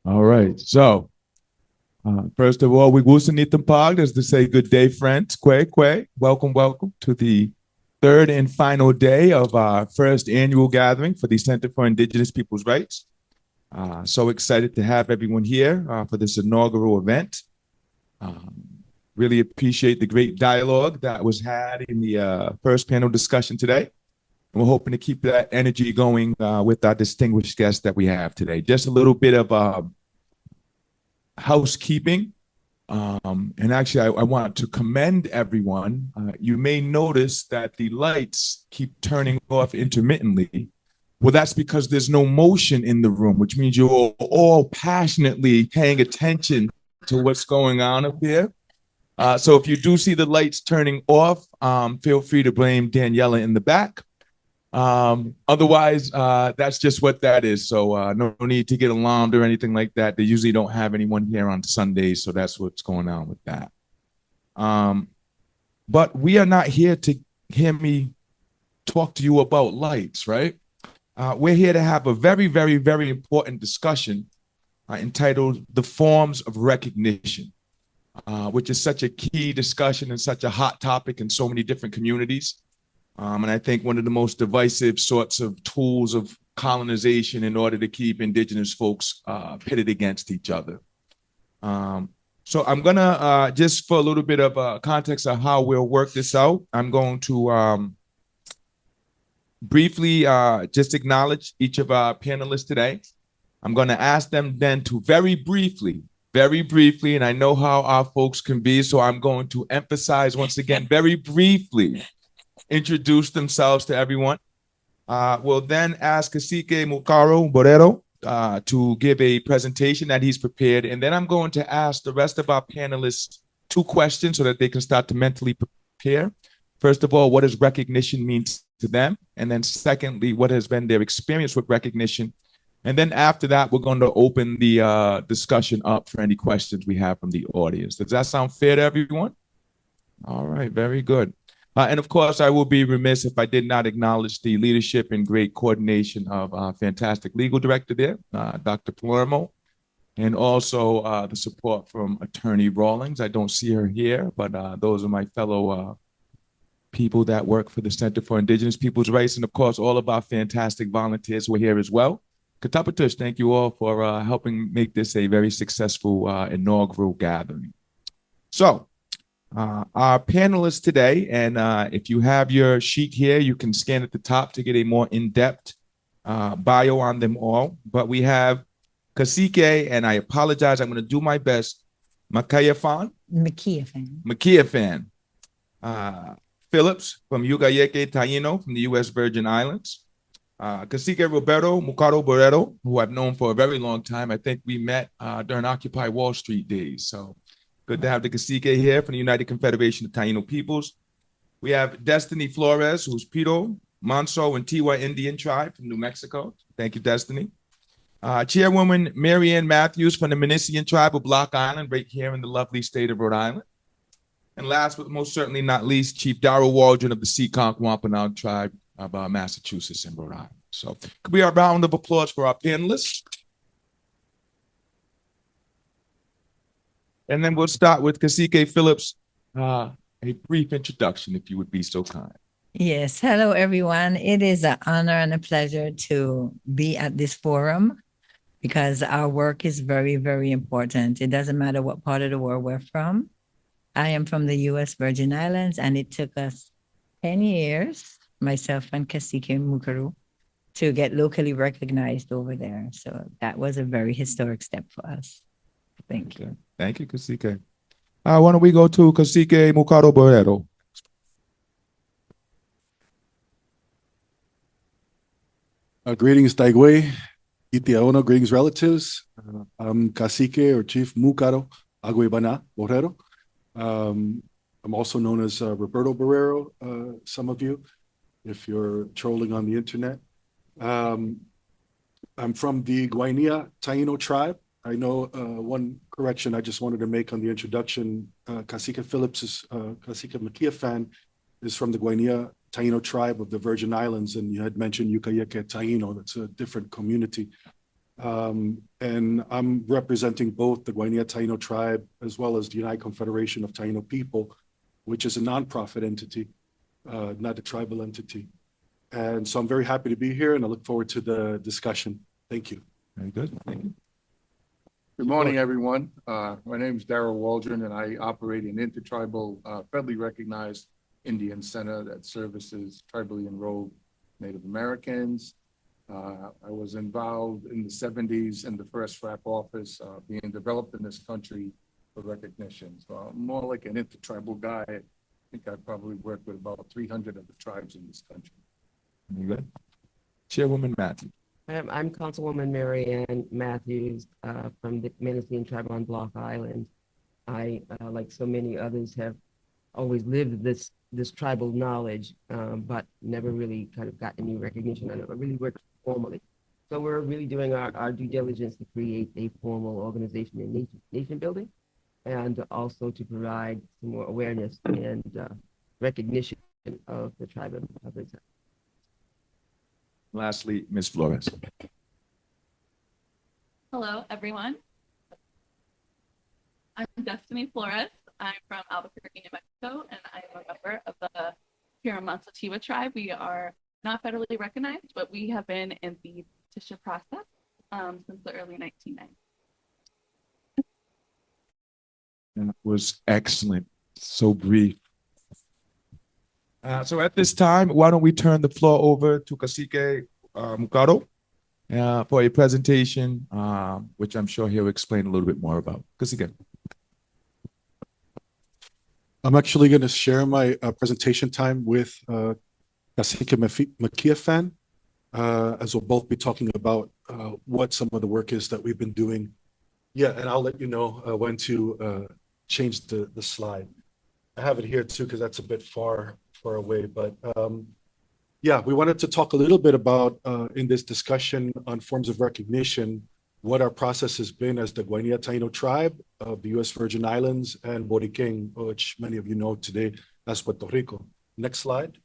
All right. So, first of all, we Wusanitham Pog is to say good day, friends. Kwe. Welcome to the third and final day of our first annual gathering for the Center for Indigenous Peoples' Rights. So excited to have everyone here for this inaugural event. Really appreciate the great dialogue that was had in the first panel discussion today. And we're hoping to keep that energy going with our distinguished guests that we have today. Just a little bit of housekeeping. And actually, I want to commend everyone. You may notice that the lights keep turning off intermittently. Well, that's because there's no motion in the room, which means you're all passionately paying attention to what's going on up here. So if you do see the lights turning off, feel free to blame Daniela in the back. Otherwise, that's just what that is. So no need to get alarmed or anything like that. They usually don't have anyone here on Sundays, so that's what's going on with that. But we are not here to hear me talk to you about lights, right? We're here to have a very, very, very important discussion entitled The Forms of Recognition, which is such a key discussion and such a hot topic in so many different communities. And I think one of the most divisive sorts of tools of colonization in order to keep indigenous folks pitted against each other. So I'm gonna, just for a little bit of context of how we'll work this out, I'm going to briefly just acknowledge each of our panelists today. I'm gonna ask them then to very briefly, and I know how our folks can be, so I'm going to emphasize once again, very briefly, introduce themselves to everyone. We'll then ask KASIKE Mukaro Borero to give a presentation that he's prepared. And then I'm going to ask the rest of our panelists 2 questions so that they can start to mentally prepare. First of all, what does recognition mean to them? And then secondly, what has been their experience with recognition? And then after that, we're going to open the discussion up for any questions we have from the audience. Does that sound fair to everyone? All right, very good. And of course, I will be remiss if I did not acknowledge the leadership and great coordination of our fantastic legal director there, Dr. Palermo, and also the support from Attorney Rawlings. I don't see her here, but those are my fellow people that work for the Center for Indigenous Peoples' Rights. And of course, all of our fantastic volunteers who are here as well. Katapatush, thank you all for helping make this a very successful inaugural gathering. So, our panelists today, and if you have your sheet here, you can scan at the top to get a more in-depth bio on them all. But we have KASIKE, and I apologize, I'm going to do my best, Maekiaphan Phillips from Guainía Taino from the U.S. Virgin Islands. KASIKE Roberto Mukaro Borero, who I've known for a very long time. I think we met during Occupy Wall Street days. So good to have the KASIKE here from the United Confederation of Taino Peoples. We have Destiny Flores, who's Pito, Manso, and Tiwa Indian Tribe from New Mexico. Thank you, Destiny. Chairwoman Marianne Matthews from the Manisian Tribe of Block Island, right here in the lovely state of Rhode Island. And last but most certainly not least, Chief Darrell Waldron of the Seekonk Wampanoag Tribe of Massachusetts and Rhode Island. So could we have a round of applause for our panelists? And then we'll start with KASIKE Phillips, a brief introduction, if you would be so kind. Yes. Hello, everyone. It is an honor and a pleasure to be at this forum because our work is very, very important. It doesn't matter what part of the world we're from. I am from the U.S. Virgin Islands, and it took us 10 years, myself and KASIKE Mukaro, to get locally recognized over there. So that was a very historic step for us. Thank you. Thank you, KASIKE. Why don't we go to KASIKE Mukaro Borero? Greetings, Taigwe, Itiaona, greetings, relatives. I'm KASIKE or Chief Mukaro Aguebana Borero. I'm also known as Roberto Borero, some of you, if you're trolling on the internet. I'm from the Guainía Taino Tribe. I know one correction I just wanted to make on the introduction. KASIKE Phillips is, KASIKE Maekiaphan is from the Guainía Taino Tribe of the Virgin Islands, and you had mentioned Yucayeke Taino. That's a different community. And I'm representing both the Guainía Taino Tribe as well as the United Confederation of Taino People, which is a nonprofit entity, not a tribal entity. And so I'm very happy to be here, and I look forward to the discussion. Thank you. Very good. Thank you. Good morning, everyone. My name is Darrell Waldron, and I operate an intertribal, federally recognized Indian center that services tribally enrolled Native Americans. I was involved in the 70s in the first FRAP office being developed in this country for recognition. So I'm more like an intertribal guy. I think I probably worked with about 300 of the tribes in this country. Very good. Chairwoman Matthews. I'm Councilwoman Mary Ann Matthews from the Manistee Tribe on Block Island. I, like so many others, have always lived this tribal knowledge, but never really kind of got any recognition. I never really worked formally. So we're really doing our due diligence to create a formal organization in nation building, and also to provide some more awareness and recognition of the tribe of others. Lastly, Ms. Flores. Hello, everyone. I'm Destiny Flores. I'm from Albuquerque, New Mexico, and I'm a member of the Chiramasachiwa tribe. We are not federally recognized, but we have been in the petition process since the early 1990s. That was excellent. So brief. So at this time, why don't we turn the floor over to KASIKE Mukado for a presentation, which I'm sure he'll explain a little bit more about. KASIKE. I'm actually going to share my presentation time with KASIKE Maekiaphan, as we'll both be talking about what some of the work is that we've been doing. Yeah, and I'll let you know when to change the slide. I have it here too, because that's a bit far away, but yeah, we wanted to talk a little bit about in this discussion on forms of recognition, what our process has been as the Guainía Taino Tribe of the U.S. Virgin Islands and Boriquén, which many of you know today as Puerto Rico. Next slide.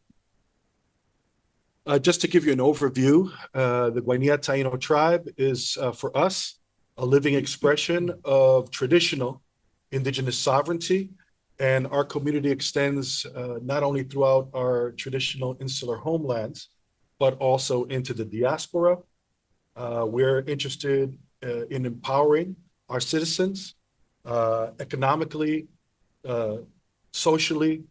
Just to give you an overview, the Guainía Taino Tribe is, for us, a living expression of traditional indigenous sovereignty. And our community extends not only throughout our traditional insular homelands, but also into the diaspora. We're interested in empowering our citizens economically, socially,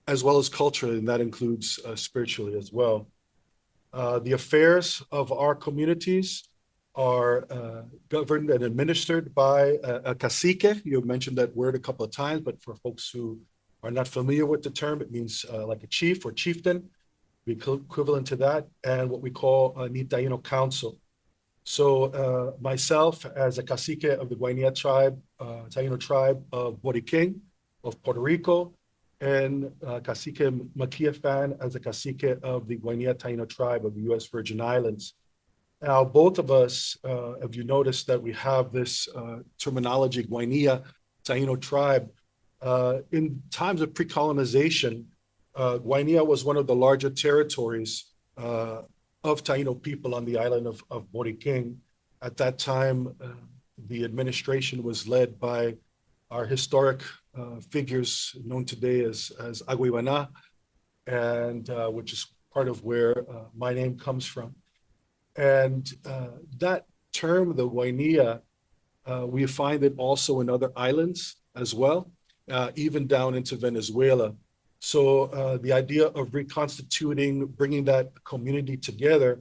as well as culturally, and that includes spiritually as well. The affairs of our communities are governed and administered by a KASIKE. You mentioned that word a couple of times, but for folks who are not familiar with the term, it means like a chief or chieftain, equivalent to that, and what we call a Taino Council. So myself, as a KASIKE of the Guainía Tribe, Taino Tribe of Boriquén, of Puerto Rico, and KASIKE Maekiaphan as a KASIKE of the Guainía Taino Tribe of the U.S. Virgin Islands. Now, both of us, have you noticed that we have this terminology, Guainía Taino Tribe? In times of pre-colonization, Guainía was one of the larger territories of Taino people on the island of Boriquén. At that time, the administration was led by our historic figures known today as Agüey, and which is part of where my name comes from. And that term, the Guainía, we find it also in other islands as well, even down into Venezuela. So the idea of reconstituting, bringing that community together,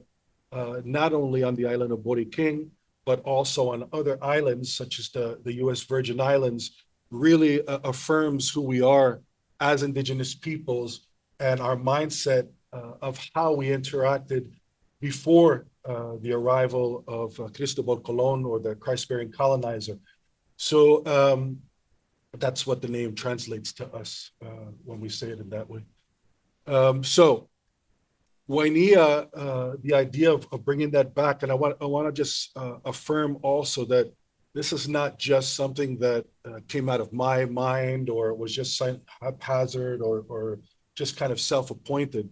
not only on the island of Boriquén, but also on other islands, such as the U.S. Virgin Islands, really affirms who we are as indigenous peoples and our mindset of how we interacted before the arrival of Cristobal Colon, or the Christ-bearing colonizer. So that's what the name translates to us when we say it in that way. So Guainía, the idea of bringing that back, and I want to just affirm also that this is not just something that came out of my mind or was just haphazard or just kind of self-appointed.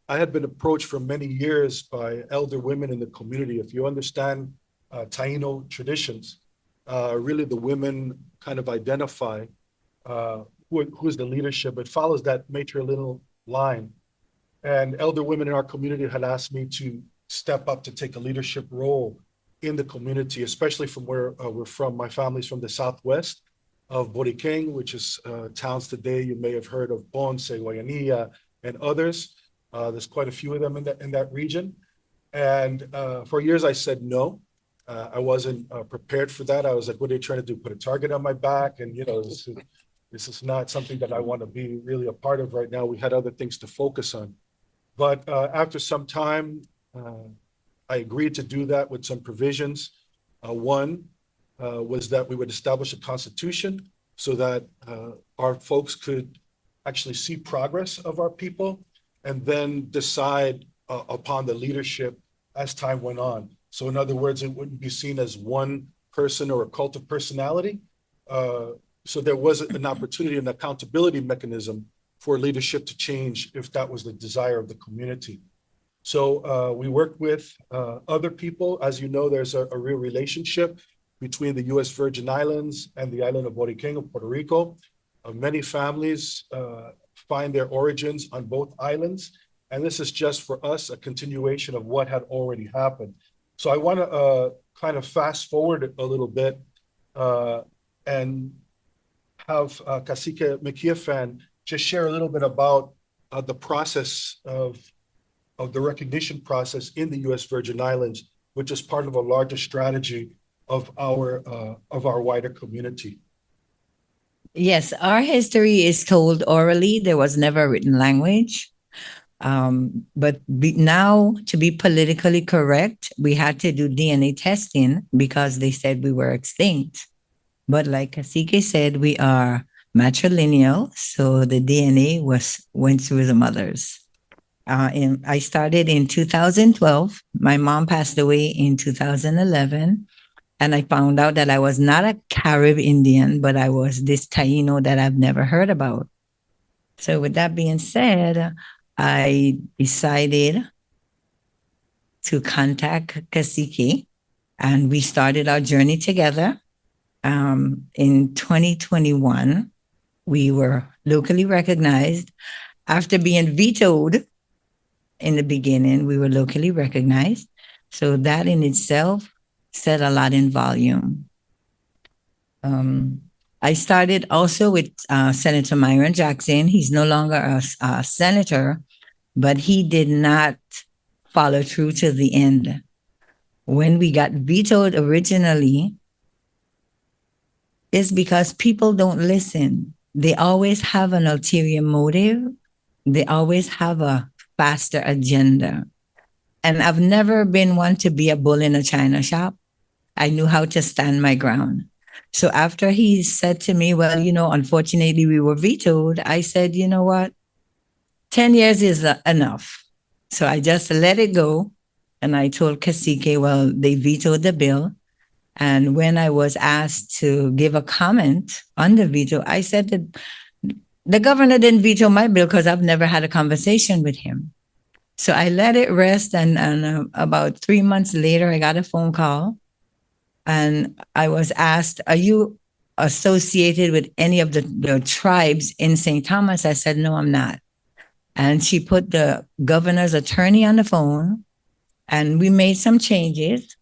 I had been approached for many years by elder women in the community. If you understand Taino traditions, really the women kind of identify who is the leadership. It follows that matrilineal line. And elder women in our community had asked me to step up to take a leadership role in the community, especially from where we're from. My family's from the southwest of Boriquén, which is towns today you may have heard of Ponce, Guainía, and others. There's quite a few of them in that region. And for years I said no. I wasn't prepared for that. I was like, what are they trying to do? Put a target on my back? And this is not something that I want to be really a part of right now. We had other things to focus on. But after some time, I agreed to do that with some provisions. One was that we would establish a constitution so that our folks could actually see progress of our people and then decide upon the leadership as time went on. So in other words, it wouldn't be seen as one person or a cult of personality. So there was an opportunity and accountability mechanism for leadership to change if that was the desire of the community. So we worked with other people. As you know, there's a real relationship between the US Virgin Islands and the island of Boriquén of Puerto Rico. Many families find their origins on both islands. And this is just for us a continuation of what had already happened. So I want to kind of fast forward a little bit and have KASIKE Maekiaphan just share a little bit about the process of the recognition process in the U.S. Virgin Islands, which is part of a larger strategy of our wider community. Yes, our history is told orally. There was never a written language. But now, to be politically correct, we had to do DNA testing because they said we were extinct. But like KASIKE said, we are matrilineal, so the DNA went through the mothers. I started in 2012. My mom passed away in 2011. And I found out that I was not a Carib Indian, but I was this Taino that I've never heard about. So with that being said, I decided to contact KASIKE, and we started our journey together. In 2021, we were locally recognized. After being vetoed in the beginning, we were locally recognized. So that in itself said a lot in volume. I started also with Senator Myron Jackson. He's no longer a senator, but he did not follow through to the end. When we got vetoed originally, it's because people don't listen. They always have an ulterior motive. They always have a faster agenda. And I've never been one to be a bull in a china shop. I knew how to stand my ground. So after he said to me, well, unfortunately we were vetoed, I said, you know what? 10 years is enough. So I just let it go. And I told KASIKE, well, they vetoed the bill. And when I was asked to give a comment on the veto, I said that the governor didn't veto my bill because I've never had a conversation with him. So I let it rest. And about 3 months later, I got a phone call. And I was asked, are you associated with any of the tribes in St. Thomas? I said, no, I'm not. And she put the governor's attorney on the phone, and we made some changes.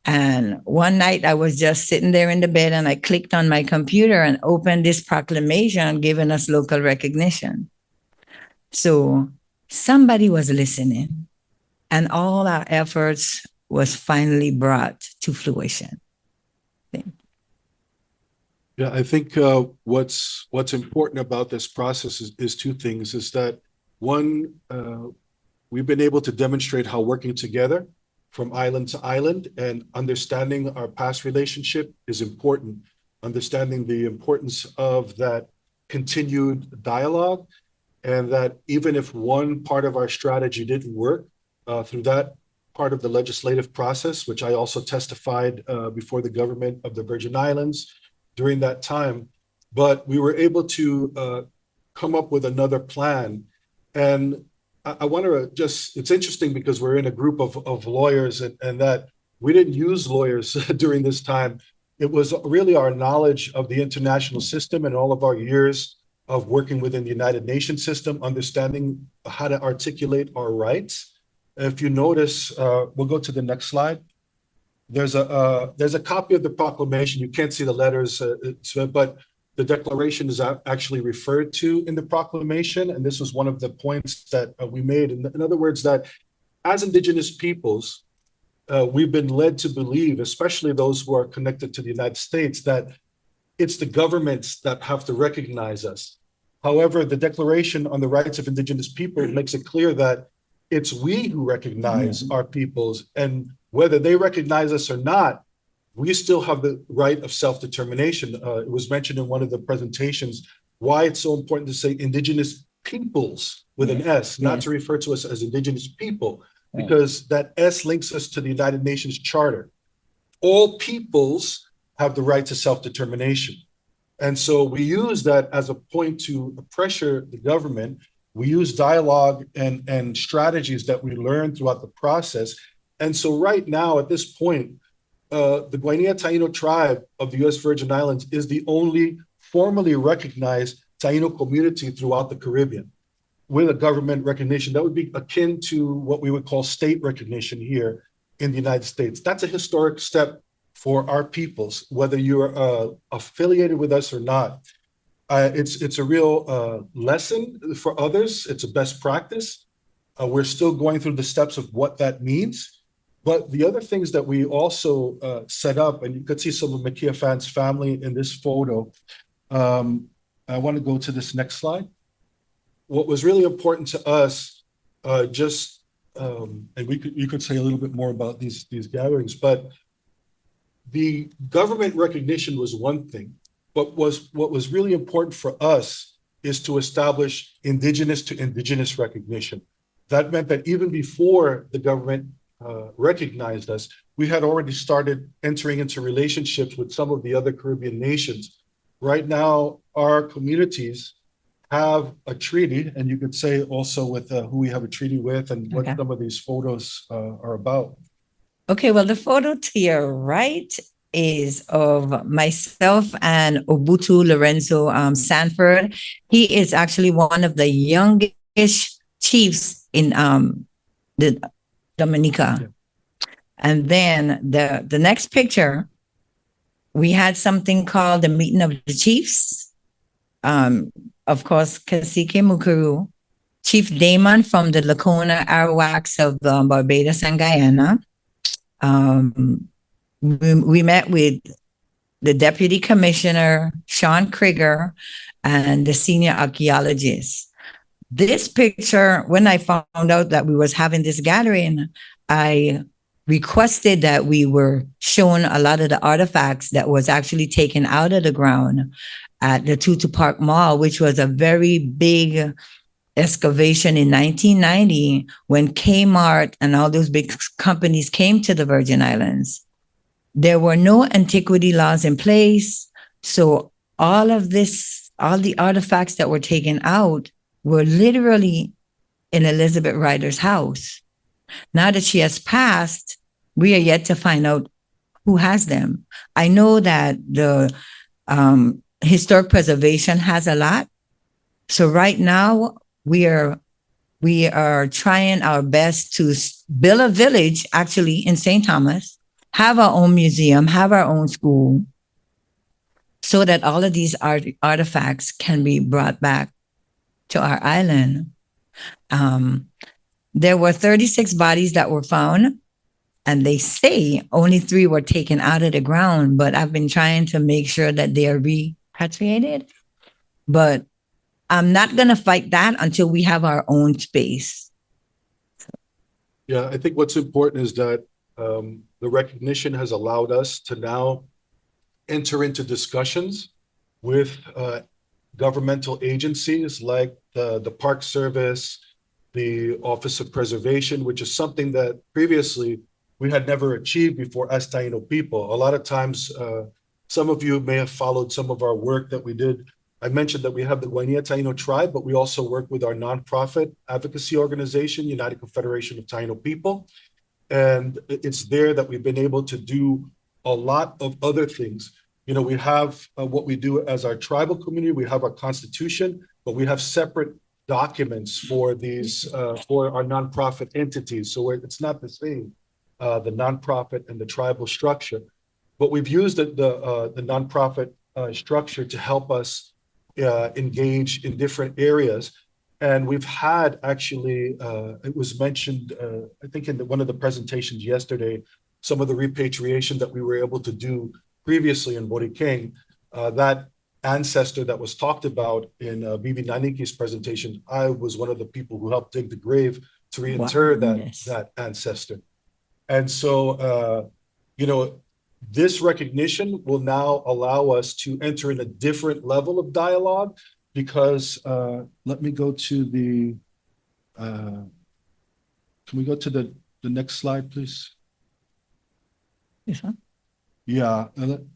And one night I was just sitting there in the bed, and I clicked on my computer and opened this proclamation giving us local recognition. So somebody was listening, and all our efforts was finally brought to fruition. Yeah, I think what's important about this process is two things. Is that one, we've been able to demonstrate how working together from island to island and understanding our past relationship is important. Understanding the importance of that continued dialogue, and that even if one part of our strategy didn't work, through that part of the legislative process, which I also testified before the government of the Virgin Islands during that time, but we were able to come up with another plan. And I want to just, it's interesting because we're in a group of lawyers and that we didn't use lawyers during this time. It was really our knowledge of the international system and all of our years of working within the United Nations system, understanding how to articulate our rights. If you notice, we'll go to the next slide. There's a copy of the proclamation. You can't see the letters, but the declaration is actually referred to in the proclamation. And this was one of the points that we made. In other words, that as Indigenous peoples, we've been led to believe, especially those who are connected to the United States, that it's the governments that have to recognize us. However, the Declaration on the Rights of Indigenous People makes it clear that it's we who recognize our peoples, and whether they recognize us or not, we still have the right of self-determination. It was mentioned in one of the presentations why it's so important to say Indigenous peoples with an S, not to refer to us as Indigenous people, because that S links us to the United Nations Charter. All peoples have the right to self-determination. And so we use that as a point to pressure the government. We use dialogue and strategies that we learn throughout the process. And so right now, at this point, the Guainía Taino Tribe of the U.S. Virgin Islands is the only formally recognized Taino community throughout the Caribbean with a government recognition. That would be akin to what we would call state recognition here in the United States. That's a historic step for our peoples, whether you're affiliated with us or not. It's a real lesson for others. It's a best practice. We're still going through the steps of what that means. But the other things that we also set up, and you could see some of Maekiaphan's family in this photo. I want to go to this next slide. What was really important to us, and you could say a little bit more about these gatherings, but the government recognition was one thing, but what was really important for us is to establish indigenous to indigenous recognition. That meant that even before the government recognized us, we had already started entering into relationships with some of the other Caribbean nations. Right now, our communities have a treaty, and you could say also with who we have a treaty with and what some of these photos are about. Okay, well, the photo to your right is of myself and Obutu Lorenzo Sanford. He is actually one of the youngest chiefs in the Dominica. Yeah. And then the next picture, we had something called the Meeting of the Chiefs. Of course, KASIKE Mukuru, Chief Damon from the Lacona Arawaks of Barbados and Guyana. We met with the Deputy Commissioner, Sean Krieger, and the senior archaeologist. This picture, when I found out that we was having this gathering, I requested that we were shown a lot of the artifacts that was actually taken out of the ground at the Tutu Park Mall, which was a very big excavation in 1990 when Kmart and all those big companies came to the Virgin Islands. There were no antiquity laws in place. So all the artifacts that were taken out were literally in Elizabeth Ryder's house. Now that she has passed, we are yet to find out who has them. I know that the historic preservation has a lot. So right now we are trying our best to build a village actually in St. Thomas, have our own museum, have our own school, so that all of these artifacts can be brought back to our island. There were 36 bodies that were found, and they say only 3 were taken out of the ground, but I've been trying to make sure that they are repatriated. But I'm not going to fight that until we have our own space. Yeah, I think what's important is that the recognition has allowed us to now enter into discussions with governmental agencies like the Park Service, the Office of Preservation, which is something that previously we had never achieved before as Taino people. A lot of times, some of you may have followed some of our work that we did I mentioned that we have the Guainía Taino Tribe, but we also work with our nonprofit advocacy organization, United Confederation of Taino People. And it's there that we've been able to do a lot of other things. You know, we have what we do as our tribal community, we have our constitution, but we have separate documents for these, for our nonprofit entities. So it's not the same, the nonprofit and the tribal structure. But we've used the nonprofit structure to help us engage in different areas. And we've had actually, it was mentioned, I think in one of the presentations yesterday, some of the repatriation that we were able to do previously in Boricuen, that ancestor that was talked about in Bibi Naniki's presentation, I was one of the people who helped dig the grave to reinter that ancestor. And so, you know, this recognition will now allow us to enter in a different level of dialogue because, let me go to the, can we go to the next slide, please? This one? Yeah,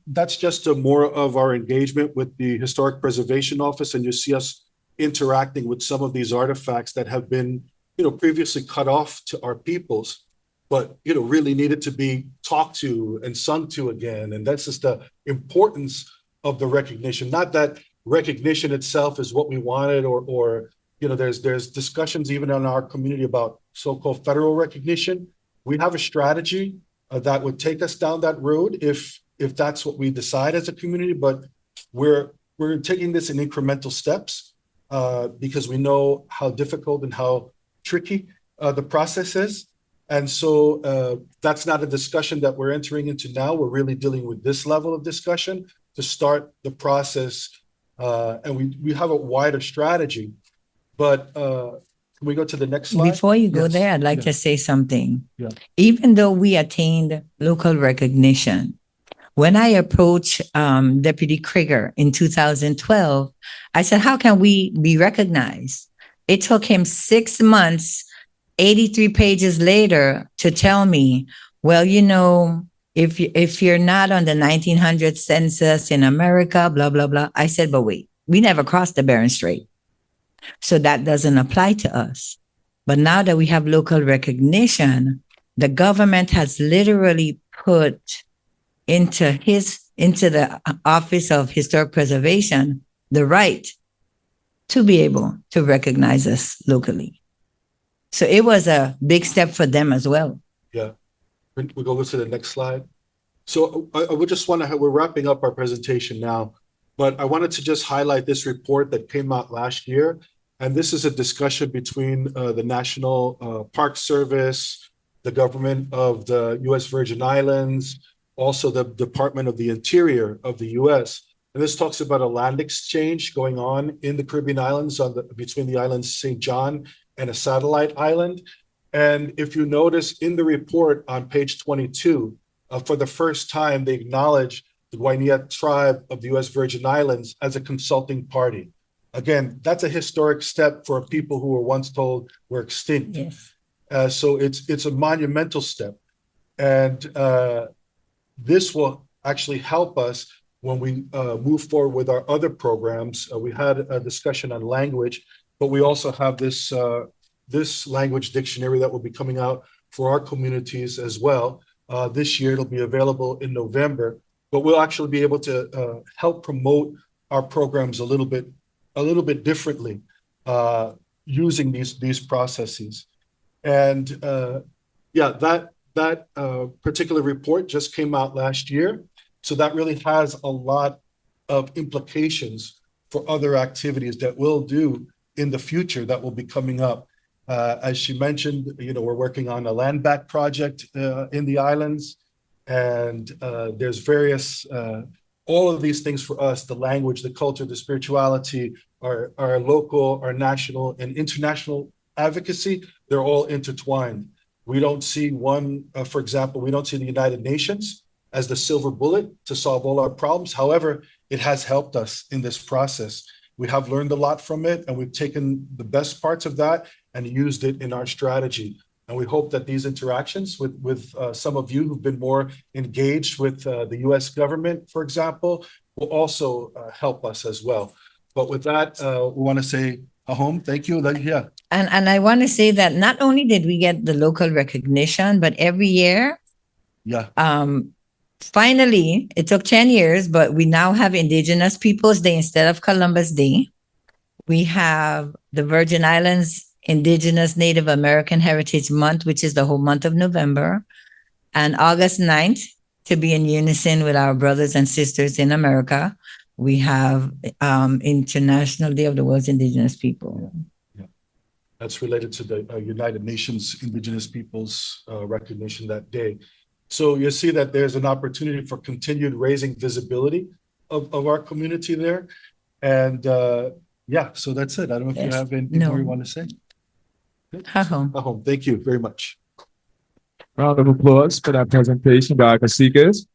that's just more of our engagement with the Historic Preservation Office, and you see us interacting with some of these artifacts that have been, you know, previously cut off to our peoples, but, you know, really needed to be talked to and sung to again. And that's just the importance of the recognition. Not that recognition itself is what we wanted, or you know, there's discussions even in our community about so-called federal recognition. We have a strategy that would take us down that road if that's what we decide as a community, but we're taking this in incremental steps because we know how difficult and how tricky the process is. And so that's not a discussion that we're entering into now. We're really dealing with this level of discussion to start the process. And we have a wider strategy, but can we go to the next slide? Before you go Yes. there, I'd like Yeah. to say something. Yeah. Even though we attained local recognition, when I approached Deputy Krieger in 2012, I said, how can we be recognized? It took him 6 months, 83 pages later to tell me, well, you know, if you're not on the 1900 census in America, blah, blah, blah. I said, but wait, we never crossed the Bering Strait. So that doesn't apply to us. But now that we have local recognition, the government has literally put into the Office of Historic Preservation the right to be able to recognize us locally. So it was a big step for them as well. Yeah, we'll go to the next slide. So I would just want to, we're wrapping up our presentation now, but I wanted to just highlight this report that came out last year. And this is a discussion between the National Park Service, the government of the US Virgin Islands, also the Department of the Interior of the US. And this talks about a land exchange going on in the Caribbean islands between the islands St. John and a satellite island. And if you notice in the report on page 22, for the first time, they acknowledge the Guainía Tribe of the US Virgin Islands as a consulting party. Again, that's a historic step for people who were once told we're extinct. Yes. So it's a monumental step. And this will actually help us when we move forward with our other programs. We had a discussion on language, but we also have this this language dictionary that will be coming out for our communities as well. This year, it'll be available in November, but we'll actually be able to help promote our programs a little bit differently using these processes. And yeah, that particular report just came out last year. So that really has a lot of implications for other activities that we'll do in the future that will be coming up. As she mentioned, you know, we're working on a land back project in the islands, and there's various, all of these things for us, the language, the culture, the spirituality, our local, our national and international advocacy, they're all intertwined. We don't see one, for example, we don't see the United Nations as the silver bullet to solve all our problems. However, it has helped us in this process. We have learned a lot from it, and we've taken the best parts of that and used it in our strategy. And we hope that these interactions with some of you who've been more engaged with the US government, for example, will also help us as well. But with that, we want to say ahom. Thank you. Yeah. And I want to say that not only did we get the local recognition, but every year, Yeah. finally, it took 10 years, but we now have Indigenous Peoples Day instead of Columbus Day. We have the Virgin Islands Indigenous Native American Heritage Month, which is the whole month of November, and August 9th, to be in unison with our brothers and sisters in America. We have International Day of the World's Indigenous People. That's related to the United Nations Indigenous Peoples recognition that day. So you see that there's an opportunity for continued raising visibility of our community there. And yeah, so that's it. I don't know if you have anything more you want to say. Ahom. Thank you very much. Round of applause for that presentation by our KASIKEs.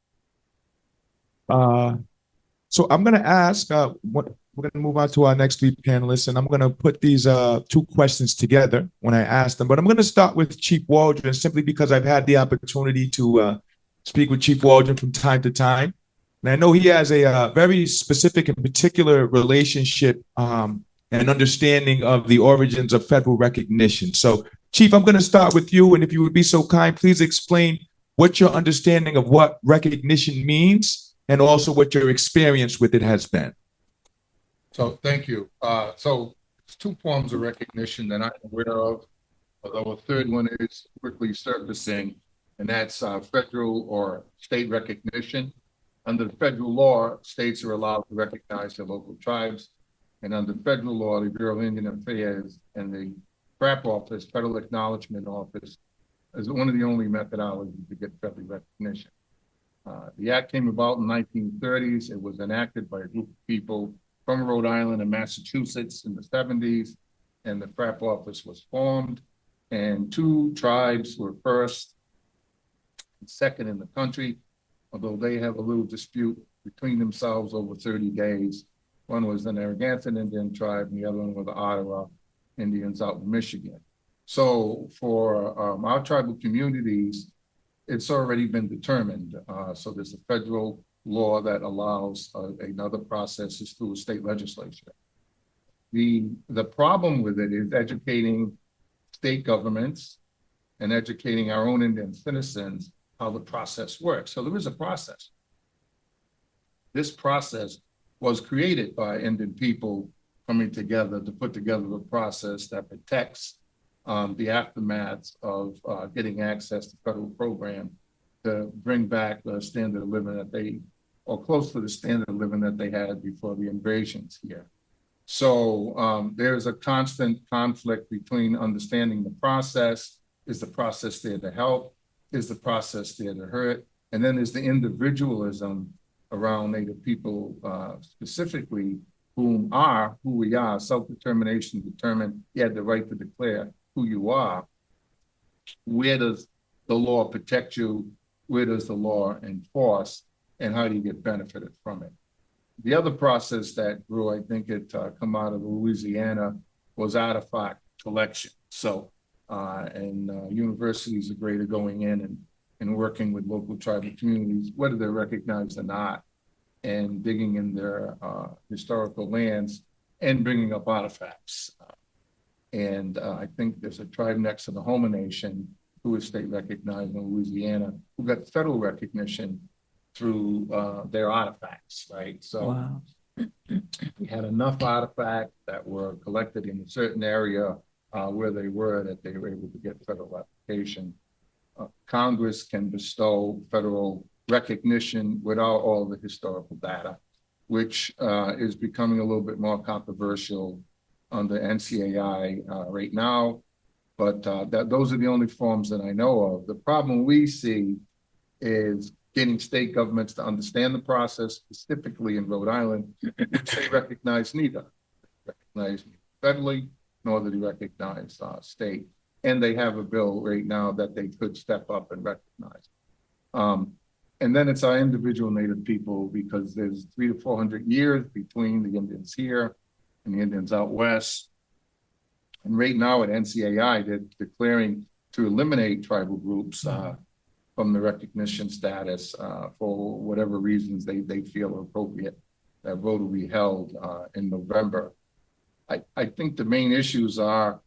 So I'm going to ask, we're going to move on to our next three panelists, and I'm going to put these two questions together when I ask them. But I'm going to start with Chief Waldron, simply because I've had the opportunity to speak with Chief Waldron from time to time. And I know he has a very specific and particular relationship and understanding of the origins of federal recognition. So, Chief, I'm going to start with you. And if you would be so kind, please explain what your understanding of what recognition means and also what your experience with it has been. So thank you. So it's two forms of recognition that I'm aware of, although a third one is quickly surfacing, and that's federal or state recognition. Under the federal law, states are allowed to recognize their local tribes. And under federal law, the Bureau of Indian Affairs and the FRAP office, Federal Acknowledgement Office, is one of the only methodologies to get federal recognition. The act came about in the 1930s. It was enacted by a group of people from Rhode Island and Massachusetts in the 70s, and the FRAP office was formed. And two tribes were first and second in the country, although they have a little dispute between themselves over 30 days. One was the Narragansett Indian tribe, and the other one was the Ottawa Indians out in Michigan. So for our tribal communities, it's already been determined. So there's a federal law that allows another process is through a state legislature. The problem with it is educating state governments and educating our own Indian citizens how the process works. So there is a process. This process was created by Indian people coming together to put together a process that protects the aftermath of getting access to federal program to bring back the standard of living that they, or close to the standard of living that they had before the invasions here. So there's a constant conflict between understanding the process. Is the process there to help? Is the process there to hurt? And then there's the individualism around Native people, specifically who we are, self-determination, determined, you had the right to declare who you are. Where does the law protect you? Where does the law enforce? And how do you get benefited from it? The other process that grew, I think it come out of Louisiana, was artifact collection. So, universities are great at going in and working with local tribal communities, whether they're recognized or not, and digging in their historical lands and bringing up artifacts. I think there's a tribe next to the Houma Nation who is state recognized in Louisiana, who got federal recognition through their artifacts, right? So wow. We had enough artifacts that were collected in a certain area where they were that they were able to get federal application. Congress can bestow federal recognition without all the historical data, which is becoming a little bit more controversial under NCAI right now. But those are the only forms that I know of. The problem we see is getting state governments to understand the process, specifically in Rhode Island, which they recognize neither. Recognize federally, nor do they recognize state. And they have a bill right now that they could step up and recognize. And then it's our individual Native people, because there's 300 to 400 years between the Indians here and the Indians out west. And right now at NCAI, they're declaring to eliminate tribal groups from the recognition status for whatever reasons they feel are appropriate. that vote will be held in November. I think the main issues are,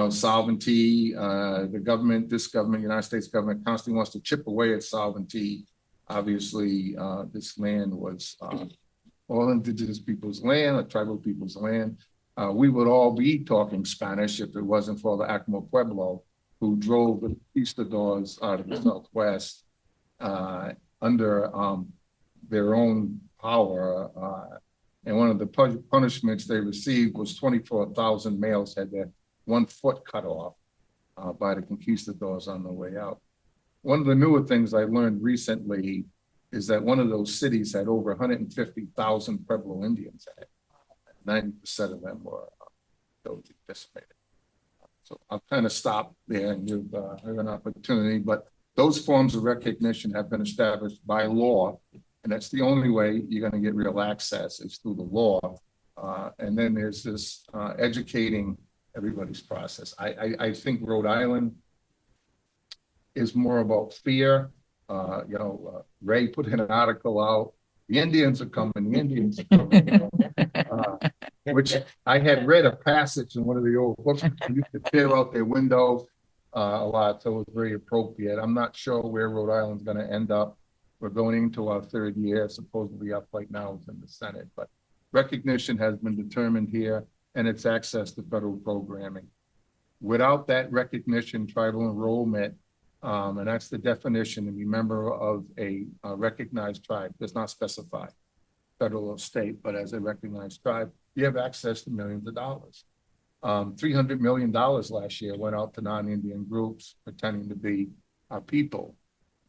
sovereignty. The government, this government, United States government, constantly wants to chip away at sovereignty. Obviously, this land was all indigenous people's land, or tribal people's land. We would all be talking Spanish if it wasn't for the Acmo Pueblo, who drove the conquistadors out of the Southwest under their own power. And one of the punishments they received was 24,000 males had their 1 foot cut off by the conquistadors on the way out. One of the newer things I learned recently is that one of those cities had over 150,000 Pueblo Indians in it. 90% of them were those who participated. So I'll kind of stop there and give an opportunity, but those forms of recognition have been established by law, and that's the only way you're going to get real access is through the law. And then there's this educating everybody's process. I think Rhode Island is more about fear. Ray put in an article out, the Indians are coming, the Indians are coming. Which I had read a passage in one of the old books. You used to tear out their windows a lot, so it was very appropriate. I'm not sure where Rhode Island's going to end up. We're going into our 3rd year, supposedly up right now it's in the Senate, but recognition has been determined here, and it's access to federal programming. Without that recognition, tribal enrollment, and that's the definition, to be member of a recognized tribe, does not specify federal or state, but as a recognized tribe, you have access to millions of dollars. $300 million last year went out to non-Indian groups pretending to be our people.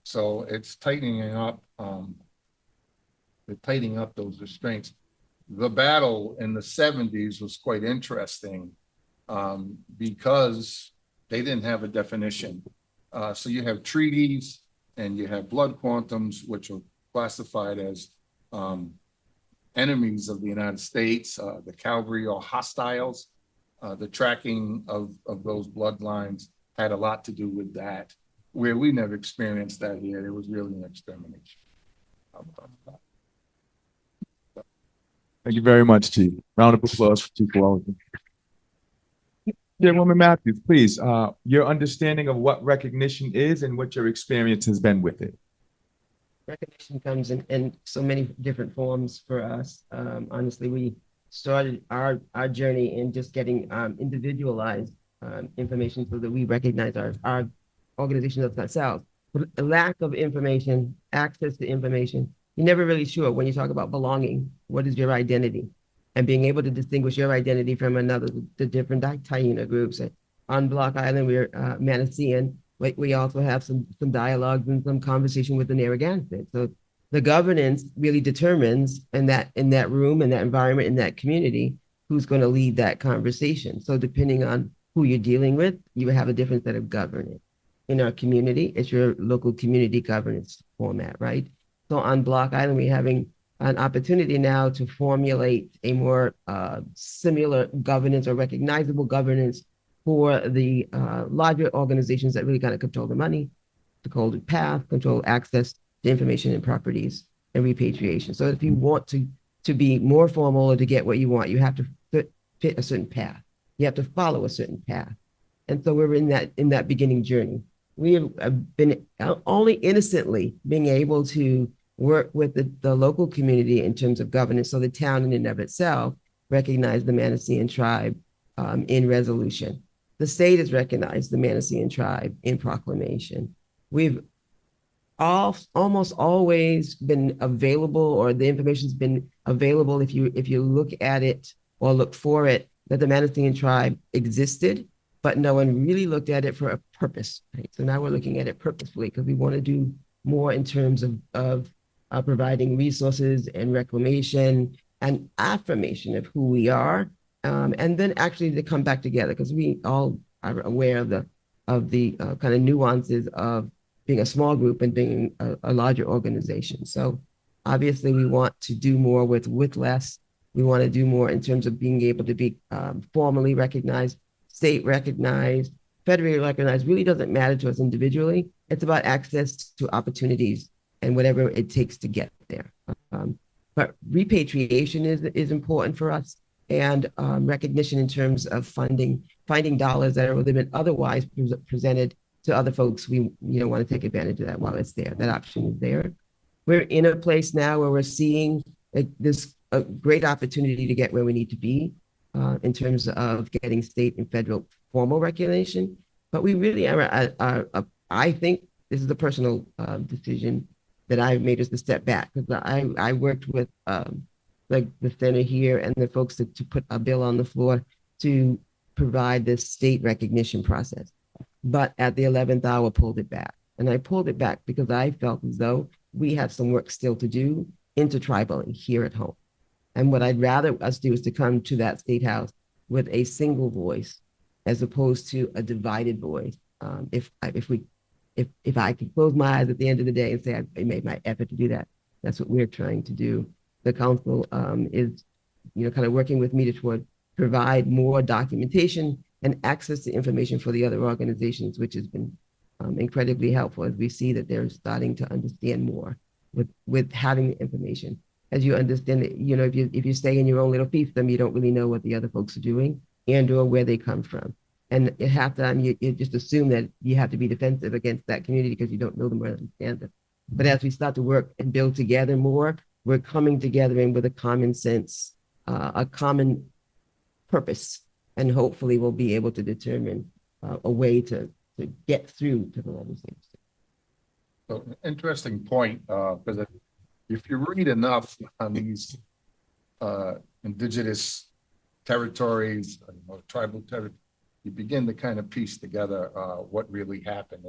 So it's tightening up, those restraints. The battle in the 70s was quite interesting because they didn't have a definition. So you have treaties and you have blood quantums, which are classified as enemies of the United States, the cavalry or hostiles. The tracking of those bloodlines had a lot to do with that, where we never experienced that here. It was really an extermination. Thank you very much, Chief. Round of applause for Chief Wellington. Chairwoman Matthews, please, your understanding of what recognition is and what your experience has been with it. Recognition comes in so many different forms for us. Honestly, we started our journey in just getting individualized information so that we recognize our organization of ourselves. But a lack of information, access to information, you're never really sure when you talk about belonging, what is your identity? And being able to distinguish your identity from another, the different Taino groups. On Block Island, we're Manasean. We also have some dialogues and some conversation with the Narragansett. So the governance really determines in that room, in that environment, in that community, who's going to lead that conversation. So depending on who you're dealing with, you have a different set of governance. In our community, it's your local community governance format, right? So on Block Island, we're having an opportunity now to formulate a more similar governance or recognizable governance for the larger organizations that really kind of control the money, control the path, control access to information and properties and repatriation. So if you want to be more formal or to get what you want, you have to fit a certain path. You have to follow a certain path. And so we're in that beginning journey. We have been only innocently being able to work with the local community in terms of governance. So the town in and of itself recognized the Manasean tribe in resolution. The state has recognized the Manasean tribe in proclamation. We've almost always been available, or the information's been available if you look at it or look for it, that the Manasean tribe existed, but no one really looked at it for a purpose. Right? So now we're looking at it purposefully because we want to do more in terms of providing resources and reclamation and affirmation of who we are, and then actually to come back together, because we all are aware of the kind of nuances of being a small group and being a larger organization. So obviously we want to do more with less. We want to do more in terms of being able to be formally recognized, state recognized, federally recognized. Really doesn't matter to us individually. It's about access to opportunities and whatever it takes to get there. But but repatriation is important for us, and recognition in terms of finding dollars that would have been otherwise presented to other folks. We want to take advantage of that while it's there. That option is there. We're in a place now where we're seeing this a great opportunity to get where we need to be in terms of getting state and federal formal recognition. But we really are I think this is a personal decision that I made us to step back, because I worked with like the center here and the folks to put a bill on the floor to provide this state recognition process. But at the 11th hour, pulled it back. And I pulled it back because I felt as though we have some work still to do intertribally here at home. And what I'd rather us do is to come to that state house with a single voice, as opposed to a divided voice. If I could close my eyes at the end of the day and say I made my effort to do that, that's what we're trying to do. The council is, kind of working with me to provide more documentation and access to information for the other organizations, which has been incredibly helpful as we see that they're starting to understand more with having the information. As you understand it, if you stay in your own little fiefdom, you don't really know what the other folks are doing and or where they come from. And at halftime, you just assume that you have to be defensive against that community because you don't know them or understand them. But as we start to work and build together more, we're coming together and with a common sense, a common purpose, and hopefully we'll be able to determine a way to get through to the other things. So, interesting point, because if you read enough on these indigenous territories, tribal territories, you begin to kind of piece together what really happened.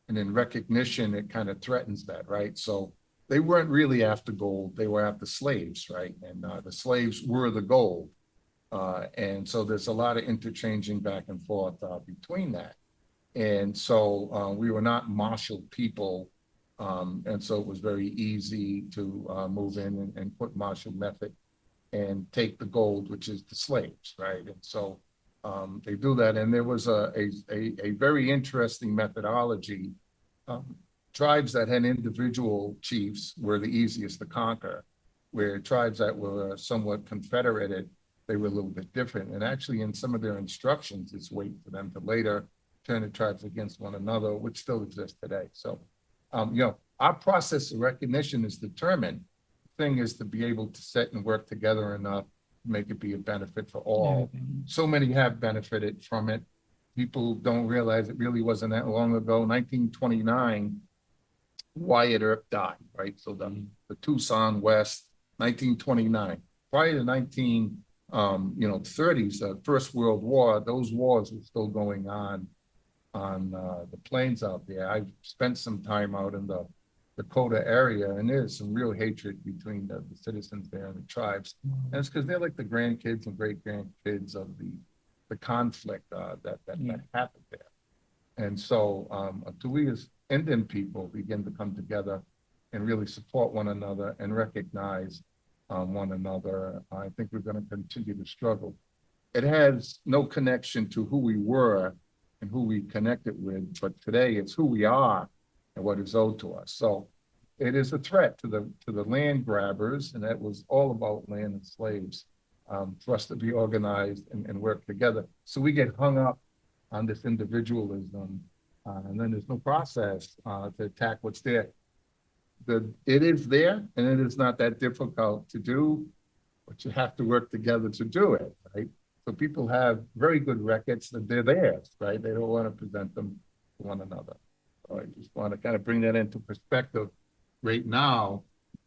And in recognition, it kind of threatens that, right? So they weren't really after gold, they were after slaves, right? And the slaves were the gold. And so there's a lot of interchanging back and forth between that. And so we were not martial people. And so it was very easy to move in and put martial method and take the gold, which is the slaves, right? And so they do that. And there was a very interesting methodology. Tribes that had individual chiefs were the easiest to conquer, where tribes that were somewhat confederated, they were a little bit different. And actually in some of their instructions, it's wait for them to later turn the tribes against one another, which still exists today. So, our process of recognition is determined. The thing is to be able to sit and work together enough to make it be a benefit for all. So many have benefited from it. People don't realize it really wasn't that long ago. 1929, Wyatt Earp died, right? So the Tucson West, 1929. Prior to 1930s, the First World War, those wars were still going on the plains out there. I've spent some time out in the Dakota area, and there's some real hatred between the citizens there and the tribes. And it's because they're like the grandkids and great grandkids of the conflict that happened there. And so until we as Indian people begin to come together and really support one another and recognize one another, I think we're going to continue to struggle. It has no connection to who we were and who we connected with, but today it's who we are and what is owed to us. So it is a threat to the land grabbers, and that was all about land and slaves, for us to be organized and work together. So we get hung up on this individualism, and then there's no process to attack what's there. It is there, and it is not that difficult to do, but you have to work together to do it, right? So people have very good records that they're theirs, right? They don't want to present them to one another. So I just want to kind of bring that into perspective right now.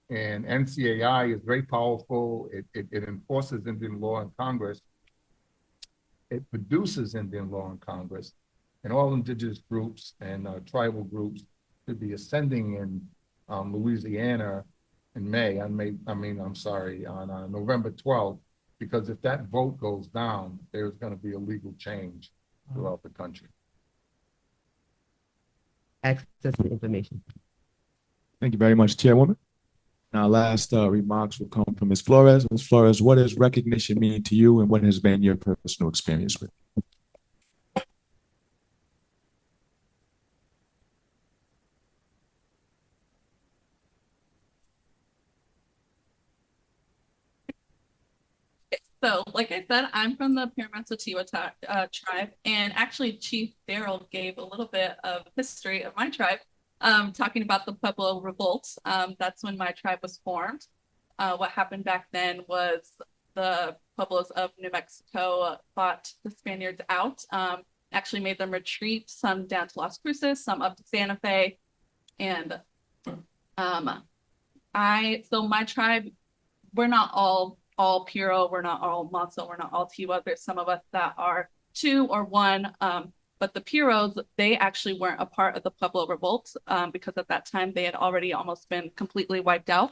And NCAI is very powerful. It enforces Indian law in Congress. It produces Indian law in Congress. And all indigenous groups and tribal groups should be ascending in Louisiana in on November 12th, because if that vote goes down, there's going to be a legal change throughout the country. Access to information. Thank you very much, Chairwoman. Our last remarks will come from Ms. Flores. Ms. Flores, what does recognition mean to you, and what has been your personal experience with it? So, like I said, I'm from the Tiwa tribe, and actually, Chief Daryl gave a little bit of history of my tribe, talking about the Pueblo Revolt. That's when my tribe was formed. What happened back then was the Pueblos of New Mexico fought the Spaniards out, actually made them retreat, some down to Las Cruces, some up to Santa Fe, and so my tribe, we're not all Puro, we're not all Matzo, we're not all Tiwa. There's some of us that are 2 or 1, but the Puros, they actually weren't a part of the Pueblo Revolt, because at that time they had already almost been completely wiped out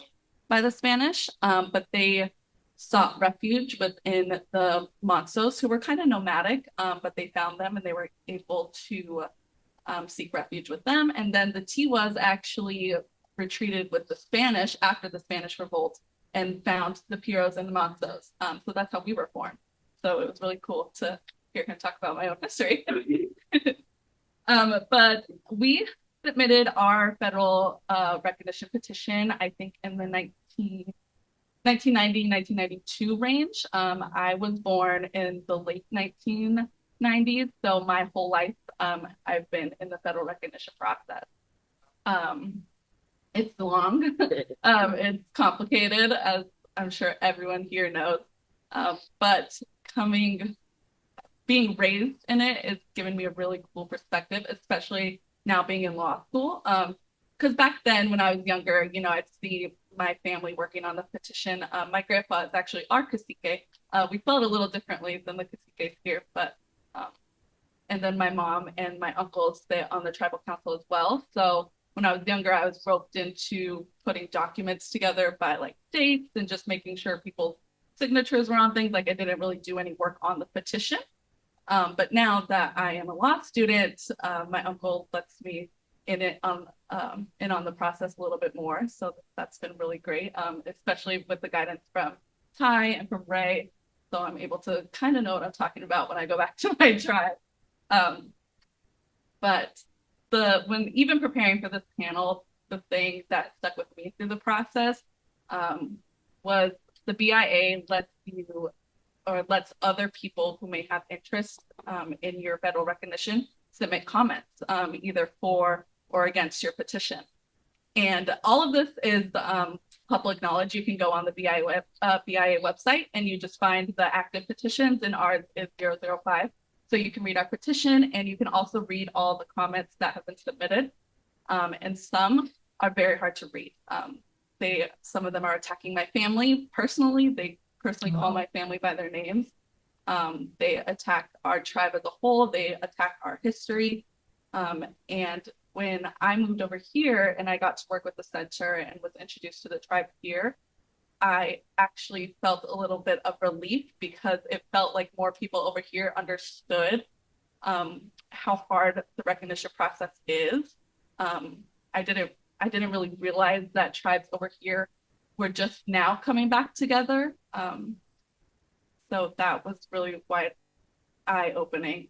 by the Spanish, but they sought refuge within the Matzos, who were kind of nomadic, but they found them and they were able to seek refuge with them. And then the Tiwas actually retreated with the Spanish after the Spanish Revolt and found the Puros and the Matzos. So that's how we were formed. So it was really cool to hear him talk about my own history. But we submitted our federal recognition petition, I think in the 1990, 1992 range. I was born in the late 1990s, so my whole life I've been in the federal recognition process. It's long, it's complicated, as I'm sure everyone here knows, but being raised in it has given me a really cool perspective, especially now being in law school. Because back then, when I was younger, I'd see my family working on the petition. My grandpa is actually our KASIKE. We felt a little differently than the KASIKEs here, but and then my mom and my uncles sit on the tribal council as well. So when I was younger, I was roped into putting documents together by like dates and just making sure people's signatures were on things. Like I didn't really do any work on the petition. But now that I am a law student, my uncle lets me in on the process a little bit more. So that's been really great, especially with the guidance from Ty and from Ray. So I'm able to kind of know what I'm talking about when I go back to my tribe. But when even preparing for this panel, the thing that stuck with me through the process was the BIA lets other people who may have interest in your federal recognition submit comments, either for or against your petition. And all of this is public knowledge. You can go on the BIA website and you just find the active petitions, and ours is 005. So you can read our petition, and you can also read all the comments that have been submitted. And some are very hard to read. Some of them are attacking my family personally. They personally call my family by their names. They attack our tribe as a whole. They attack our history. And when I moved over here and I got to work with the center and was introduced to the tribe here, I actually felt a little bit of relief, because it felt like more people over here understood how hard the recognition process is. I didn't really realize that tribes over here were just now coming back together. So that was really quite eye-opening,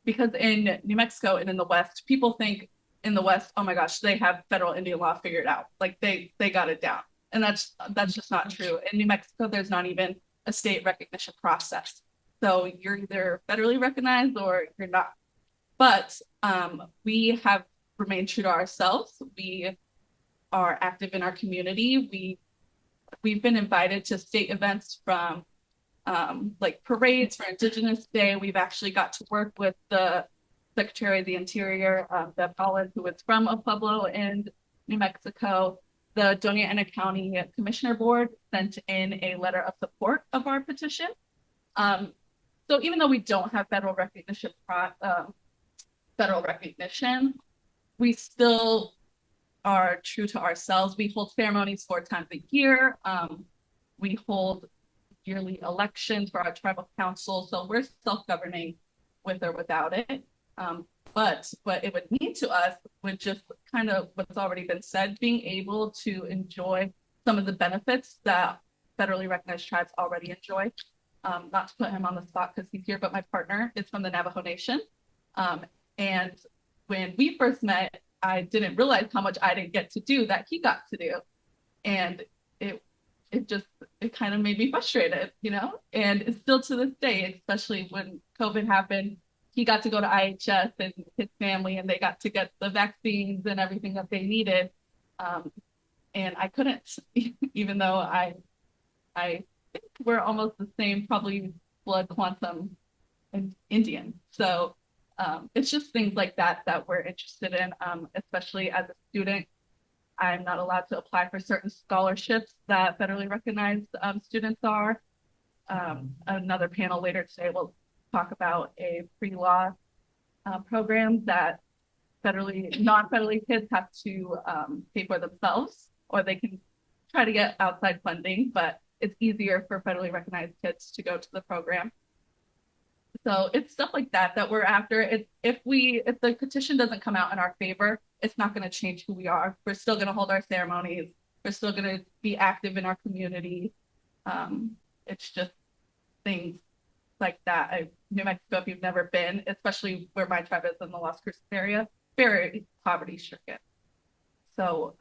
because in New Mexico and in the West, people think in the West, oh my gosh, they have federal Indian law figured out. Like they got it down. And that's just not true. In New Mexico, there's not even a state recognition process. So you're either federally recognized or you're not. But we have remained true to ourselves. We are active in our community. We've been invited to state events, from like parades for Indigenous Day. We've actually got to work with the Secretary of the Interior, Bev Holland, who is from a Pueblo in New Mexico. The Doña Ana County Commissioner Board sent in a letter of support of our petition. So even though we don't have federal recognition, we still are true to ourselves. We hold ceremonies 4 times a year. We hold yearly elections for our tribal council. So we're self-governing with or without it. But what it would mean to us would just kind of what's already been said, being able to enjoy some of the benefits that federally recognized tribes already enjoy. Not to put him on the spot because he's here, but my partner is from the Navajo Nation. And when we first met, I didn't realize how much I didn't get to do that he got to do. And it it kind of made me frustrated, you know, and it's still to this day, especially when COVID happened. He got to go to IHS and his family, and they got to get the vaccines and everything that they needed. And I couldn't, even though I think we're almost the same, probably blood quantum and Indian. So it's just things like that that we're interested in, especially as a student. I'm not allowed to apply for certain scholarships that federally recognized students are. Another panel later today will talk about a pre-law program that non-federally kids have to pay for themselves, or they can try to get outside funding, but it's easier for federally recognized kids to go to the program. So it's stuff like that that we're after. If the petition doesn't come out in our favor, it's not going to change who we are. We're still going to hold our ceremonies. We're still going to be active in our community. It's just things like that. New Mexico, if you've never been, especially where my tribe is in the Las Cruces area, very poverty stricken. So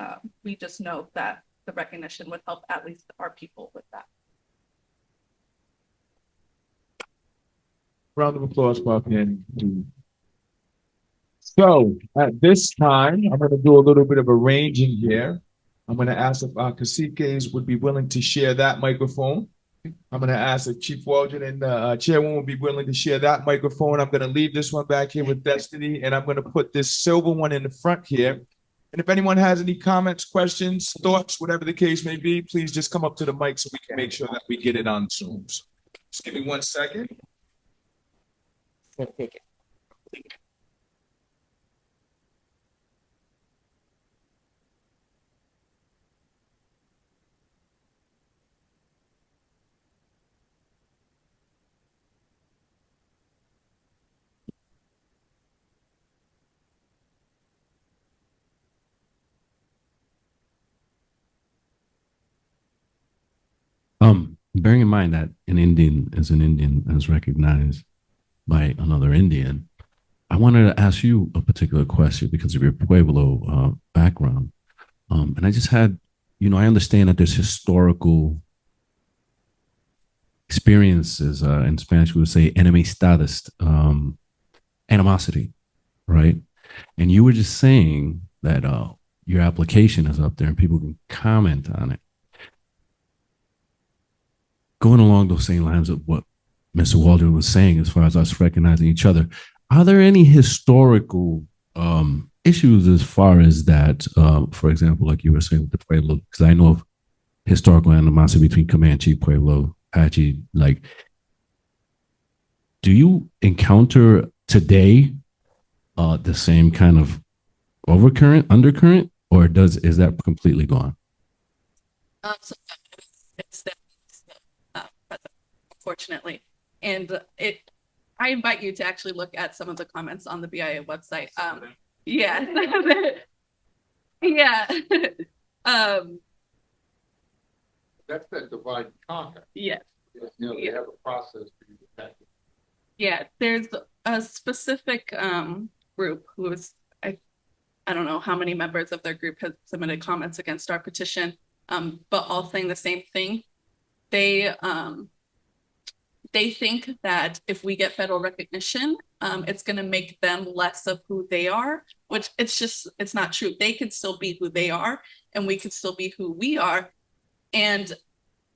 we just know that the recognition would help at least our people with that. Round of applause for our panel. So at this time, I'm going to do a little bit of arranging here. I'm going to ask if our KASIKEs would be willing to share that microphone. I'm going to ask if Chief Waldron and the chairwoman would be willing to share that microphone. I'm going to leave this one back here with Destiny, and I'm going to put this silver one in the front here. And if anyone has any comments, questions, thoughts, whatever the case may be, please just come up to the mic so we can make sure that we get it on Zoom. Just give me 1 second. Take it. Bearing in mind that an Indian is an Indian as recognized by another Indian, I wanted to ask you a particular question because of your Pueblo background. And I just had, I understand that there's historical experiences, in Spanish we would say enemistades, animosity, right? And you were just saying that your application is up there and people can comment on it. Going along those same lines of what Mr. Waldron was saying, as far as us recognizing each other, are there any historical issues as far as that? For example, like you were saying with the Pueblo, because I know of historical animosity between Comanche, Pueblo, Apache. Like, do you encounter today the same kind of undercurrent, or is that completely gone? So it's definitely still present, unfortunately. And I invite you to actually look at some of the comments on the BIA website. Yeah. Yeah. That's that divide and conquer. Yeah. They have a process for you to tackle. Yeah, there's a specific group who is, I don't know how many members of their group have submitted comments against our petition, but all saying the same thing. They think that if we get federal recognition, it's going to make them less of who they are, which it's not true. They could still be who they are, and we could still be who we are. And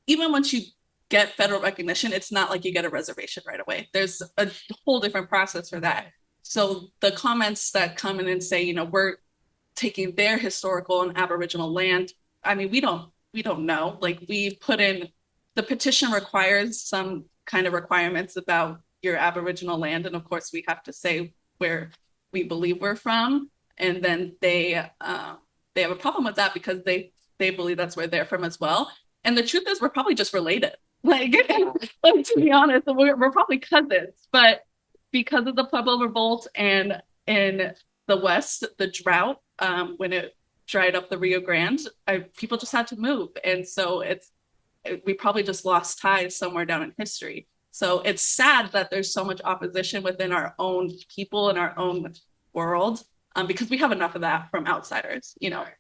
even once you get federal recognition, it's not like you get a reservation right away. There's a whole different process for that. So the comments that come in and say, we're taking their historical and Aboriginal land, I mean, we don't know. Like, we put in, the petition requires some kind of requirements about your Aboriginal land. And of course we have to say where we believe we're from. And then they have a problem with that because they believe that's where they're from as well. And the truth is we're probably just related. Like to be honest, we're probably cousins, but because of the Pueblo Revolt and in the West, the drought, when it dried up the Rio Grande, people just had to move. And so we probably just lost ties somewhere down in history. So it's sad that there's so much opposition within our own people and our own world, because we have enough of that from outsiders,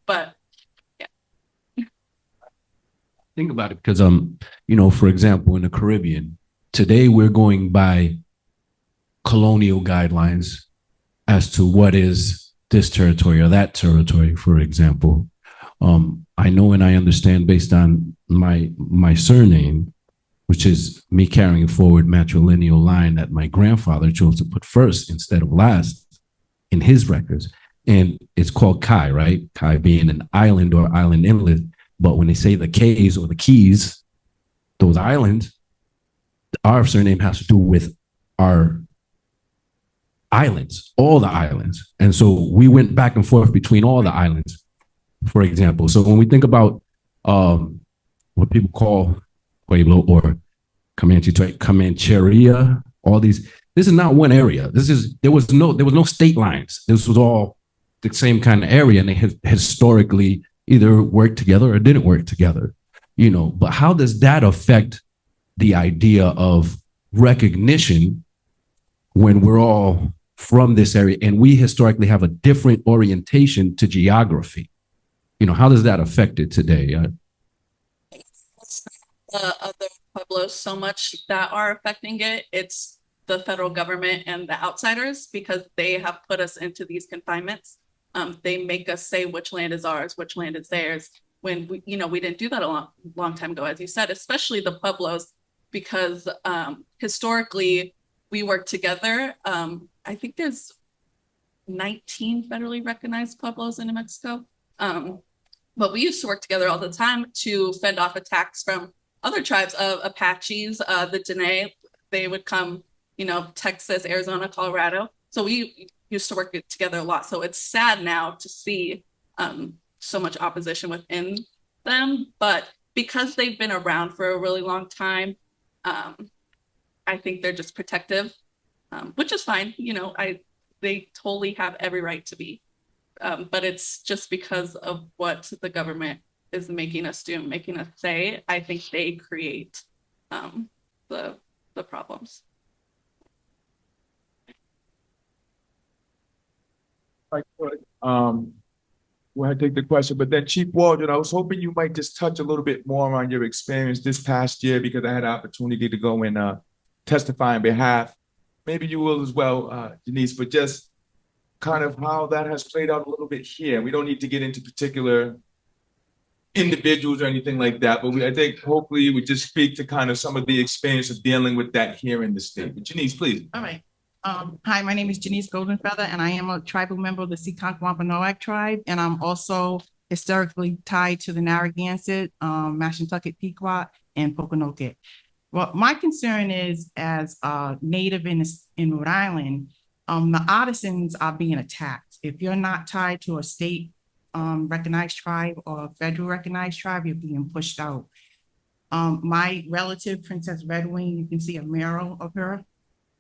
but yeah. think about it because, for example, in the Caribbean, today we're going by colonial guidelines as to what is this territory or that territory, for example. I know and I understand based on my surname, which is me carrying forward matrilineal line that my grandfather chose to put first instead of last in his records. And it's called Kai, right? Kai being an island or island inlet. But when they say the K's or the Keys, those islands, our surname has to do with our islands, all the islands. And so we went back and forth between all the islands, for example. So when we think about what people call Pueblo or Comancheria, all these, this is not one area. There was no state lines. This was all the same kind of area, and they have historically either worked together or didn't work together, but how does that affect the idea of recognition when we're all from this area and we historically have a different orientation to geography? How does that affect it today? The other pueblos so much that are affecting it. It's the federal government and the outsiders, because they have put us into these confinements. They make us say which land is ours, which land is theirs, when we didn't do that a long time ago, as you said, especially the pueblos, because historically we work together. I think there's 19 federally recognized pueblos in New Mexico. But we used to work together all the time to fend off attacks from other tribes of Apaches, the Dene. They would come, Texas, Arizona, Colorado. So we used to work together a lot. So it's sad now to see so much opposition within them. But because they've been around for a really long time, I think they're just protective, which is fine. They totally have every right to be. But it's just because of what the government is making us do, making us say. I think they create the problems. I could, when I take the question, but then Chief Waldron, I was hoping you might just touch a little bit more on your experience this past year, because I had an opportunity to go and testify on behalf. Maybe you will as well, Denise, but just kind of how that has played out a little bit here. We don't need to get into particular individuals or anything like that, but I think hopefully you would just speak to kind of some of the experience of dealing with that here in the state. But Janice, please. All right. Hi, my name is Janice Goldenfeather, and I am a tribal member of the Seekonk Wampanoag tribe, and I'm also historically tied to the Narragansett, Mashantucket, Pequot, and Pokanoket. Well, my concern is, as a native in Rhode Island, the artisans are being attacked. If you're not tied to a state recognized tribe or a federal recognized tribe, you're being pushed out. My relative, Princess Redwing, you can see a mural of her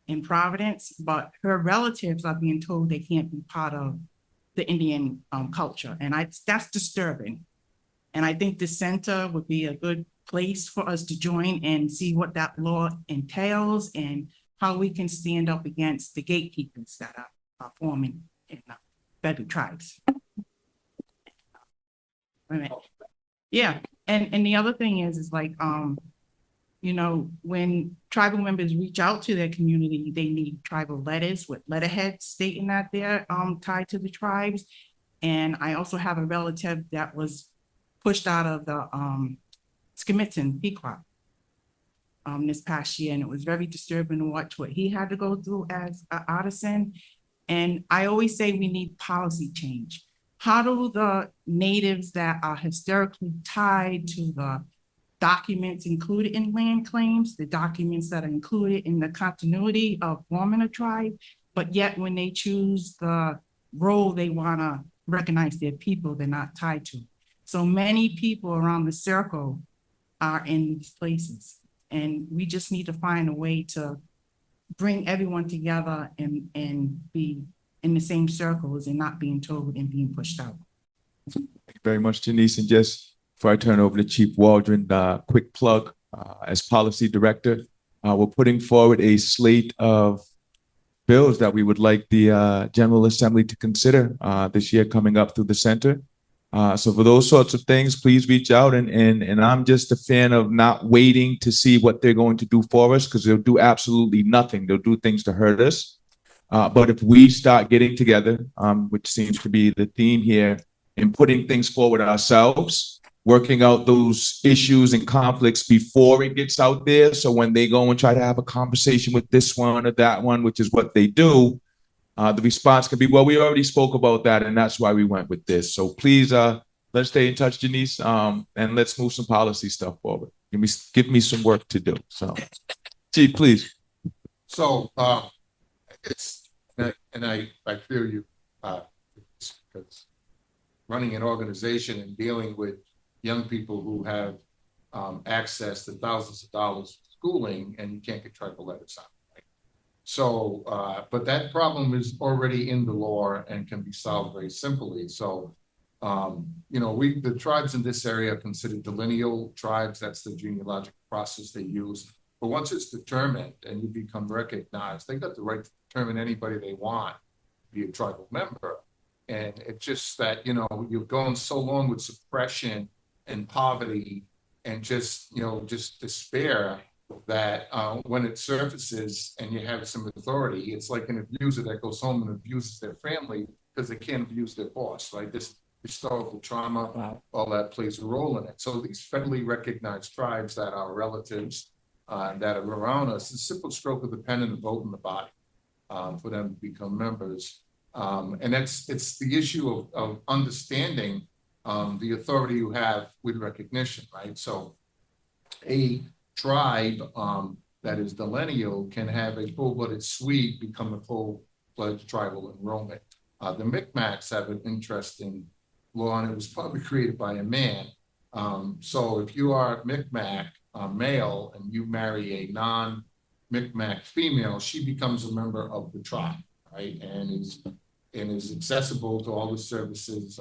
in Providence, but her relatives are being told they can't be part of the Indian culture. And that's disturbing. And I think the center would be a good place for us to join and see what that law entails and how we can stand up against the gatekeepers that are forming in federal tribes. Yeah, and the other thing is like, when tribal members reach out to their community, they need tribal letters with letterheads stating that they're tied to the tribes. And I also have a relative that was pushed out of the Skimitin, Pequot, this past year. And it was very disturbing to watch what he had to go through as an artisan. And I always say we need policy change. How do the natives that are historically tied to the documents included in land claims, the documents that are included in the continuity of forming a tribe, but yet when they choose the role they want to recognize their people, they're not tied to. So many people around the circle are in these places, and we just need to find a way to bring everyone together and be in the same circles and not being told and being pushed out. Thank you very much, Janice. And just before I turn over to Chief Waldron, quick plug, as policy director, we're putting forward a slate of bills that we would like the General Assembly to consider this year coming up through the center. So for those sorts of things, please reach out. And I'm just a fan of not waiting to see what they're going to do for us, because they'll do absolutely nothing. They'll do things to hurt us. But if we start getting together, which seems to be the theme here, and putting things forward ourselves, working out those issues and conflicts before it gets out there. So when they go and try to have a conversation with this one or that one, which is what they do, the response can be, well, we already spoke about that, and that's why we went with this. So please, let's stay in touch, Janice, and let's move some policy stuff forward. Give me some work to do. So, Chief, please. So, it's, and I feel you, because running an organization and dealing with young people who have access to thousands of dollars for schooling, and you can't get tribal letters out. So, but that problem is already in the law and can be solved very simply. So, you know, the tribes in this area are considered delineal tribes. That's the genealogical process they use. But once it's determined and you become recognized, they got the right to determine anybody they want to be a tribal member. And it's just that, you know, you've gone so long with suppression and poverty and just, you know, just despair, that when it surfaces and you have some authority, it's like an abuser that goes home and abuses their family because they can't abuse their boss, right? This historical trauma, all that plays a role in it. So these federally recognized tribes that are relatives that are around us, it's a simple stroke of the pen and a vote in the body for them to become members. And it's the issue of understanding the authority you have with recognition, right? So a tribe that is delineal can have a full-blooded Swede become a full-fledged tribal enrollment. The Micmacs have an interesting law, and it was probably created by a man. So if you are Micmac male and you marry a non-Micmac female, she becomes a member of the tribe, right? And is accessible to all the services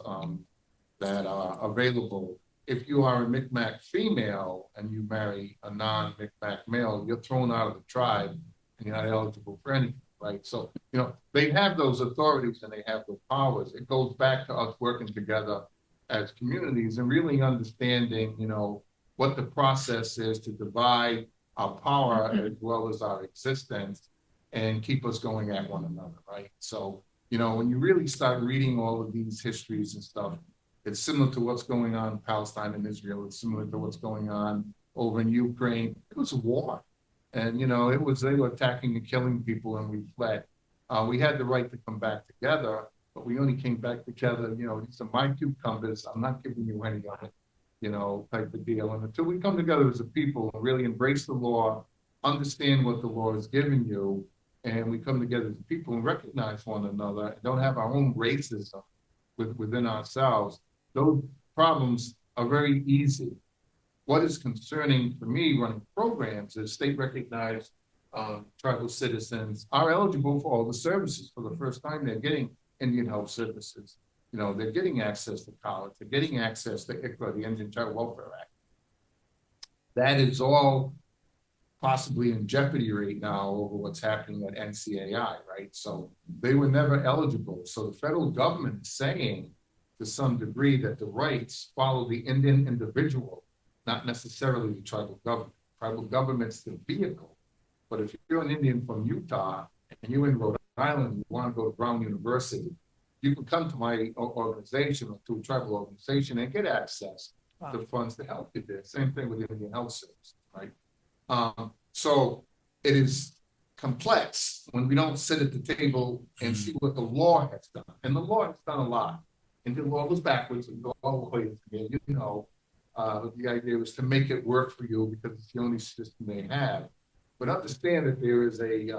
that are available. If you are a Micmac female and you marry a non-Micmac male, you're thrown out of the tribe and you're not eligible for anything, right? So, you know, they have those authorities and they have those powers. It goes back to us working together as communities and really understanding, you know, what the process is to divide our power as well as our existence and keep us going at one another, right? So, you know, when you really start reading all of these histories and stuff, it's similar to what's going on in Palestine and Israel. It's similar to what's going on over in Ukraine. It was a war. And, you know, they were attacking and killing people and we fled. We had the right to come back together, but we only came back together, you know, these are my cucumbers. I'm not giving you any of it, you know, type of deal. And until we come together as a people and really embrace the law, understand what the law is giving you, and we come together as a people and recognize one another and don't have our own racism within ourselves, those problems are very easy. What is concerning for me running programs is state recognized tribal citizens are eligible for all the services. For the first time, they're getting Indian health services. You know, they're getting access to college. They're getting access to ICRA, the Indian Child Welfare Act. That is all possibly in jeopardy right now over what's happening at NCAI, right? So they were never eligible. So the federal government is saying to some degree that the rights follow the Indian individual, not necessarily the tribal government. Tribal government's the vehicle. But if you're an Indian from Utah and you're in Rhode Island, and you want to go to Brown University, you can come to my organization or to a tribal organization and get access to funds to help you there. Same thing with Indian Health Service, right? So it is complex when we don't sit at the table and see what the law has done. And the law has done a lot. And the law was backwards and go all the way to the end. You know, the idea was to make it work for you because it's the only system they have. But understand that there is a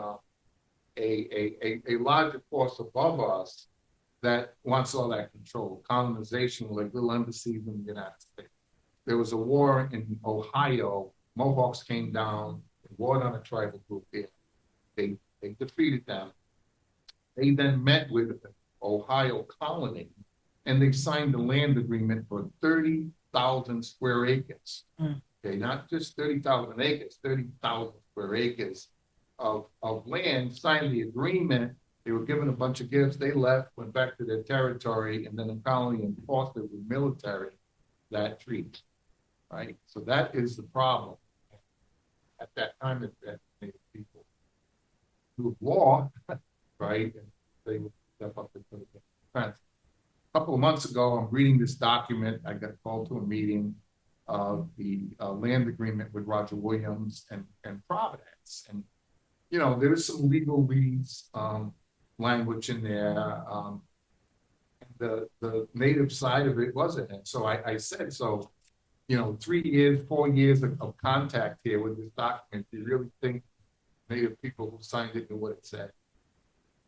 larger force above us that wants all that control. Colonization, like little embassies in the United States. There was a war in Ohio. Mohawks came down and warred on a tribal group there. They defeated them. They then met with the Ohio colony and they signed a land agreement for 30,000 square acres. Okay, not just 30,000 acres, 30,000 square acres of land, signed the agreement. They were given a bunch of gifts. They left, went back to their territory, and then the colony enforced it with military that treaty, right? So that is the problem. At that time, it Native people through law, right? And they would step up and put it in defense. A couple of months ago, I'm reading this document. I got called to a meeting of the land agreement with Roger Williams and Providence. And, you know, there's some legalese language in there. The native side of it wasn't. And so I said, so, you know, 3 years, 4 years of contact here with this document, do you really think Native people who signed it knew what it said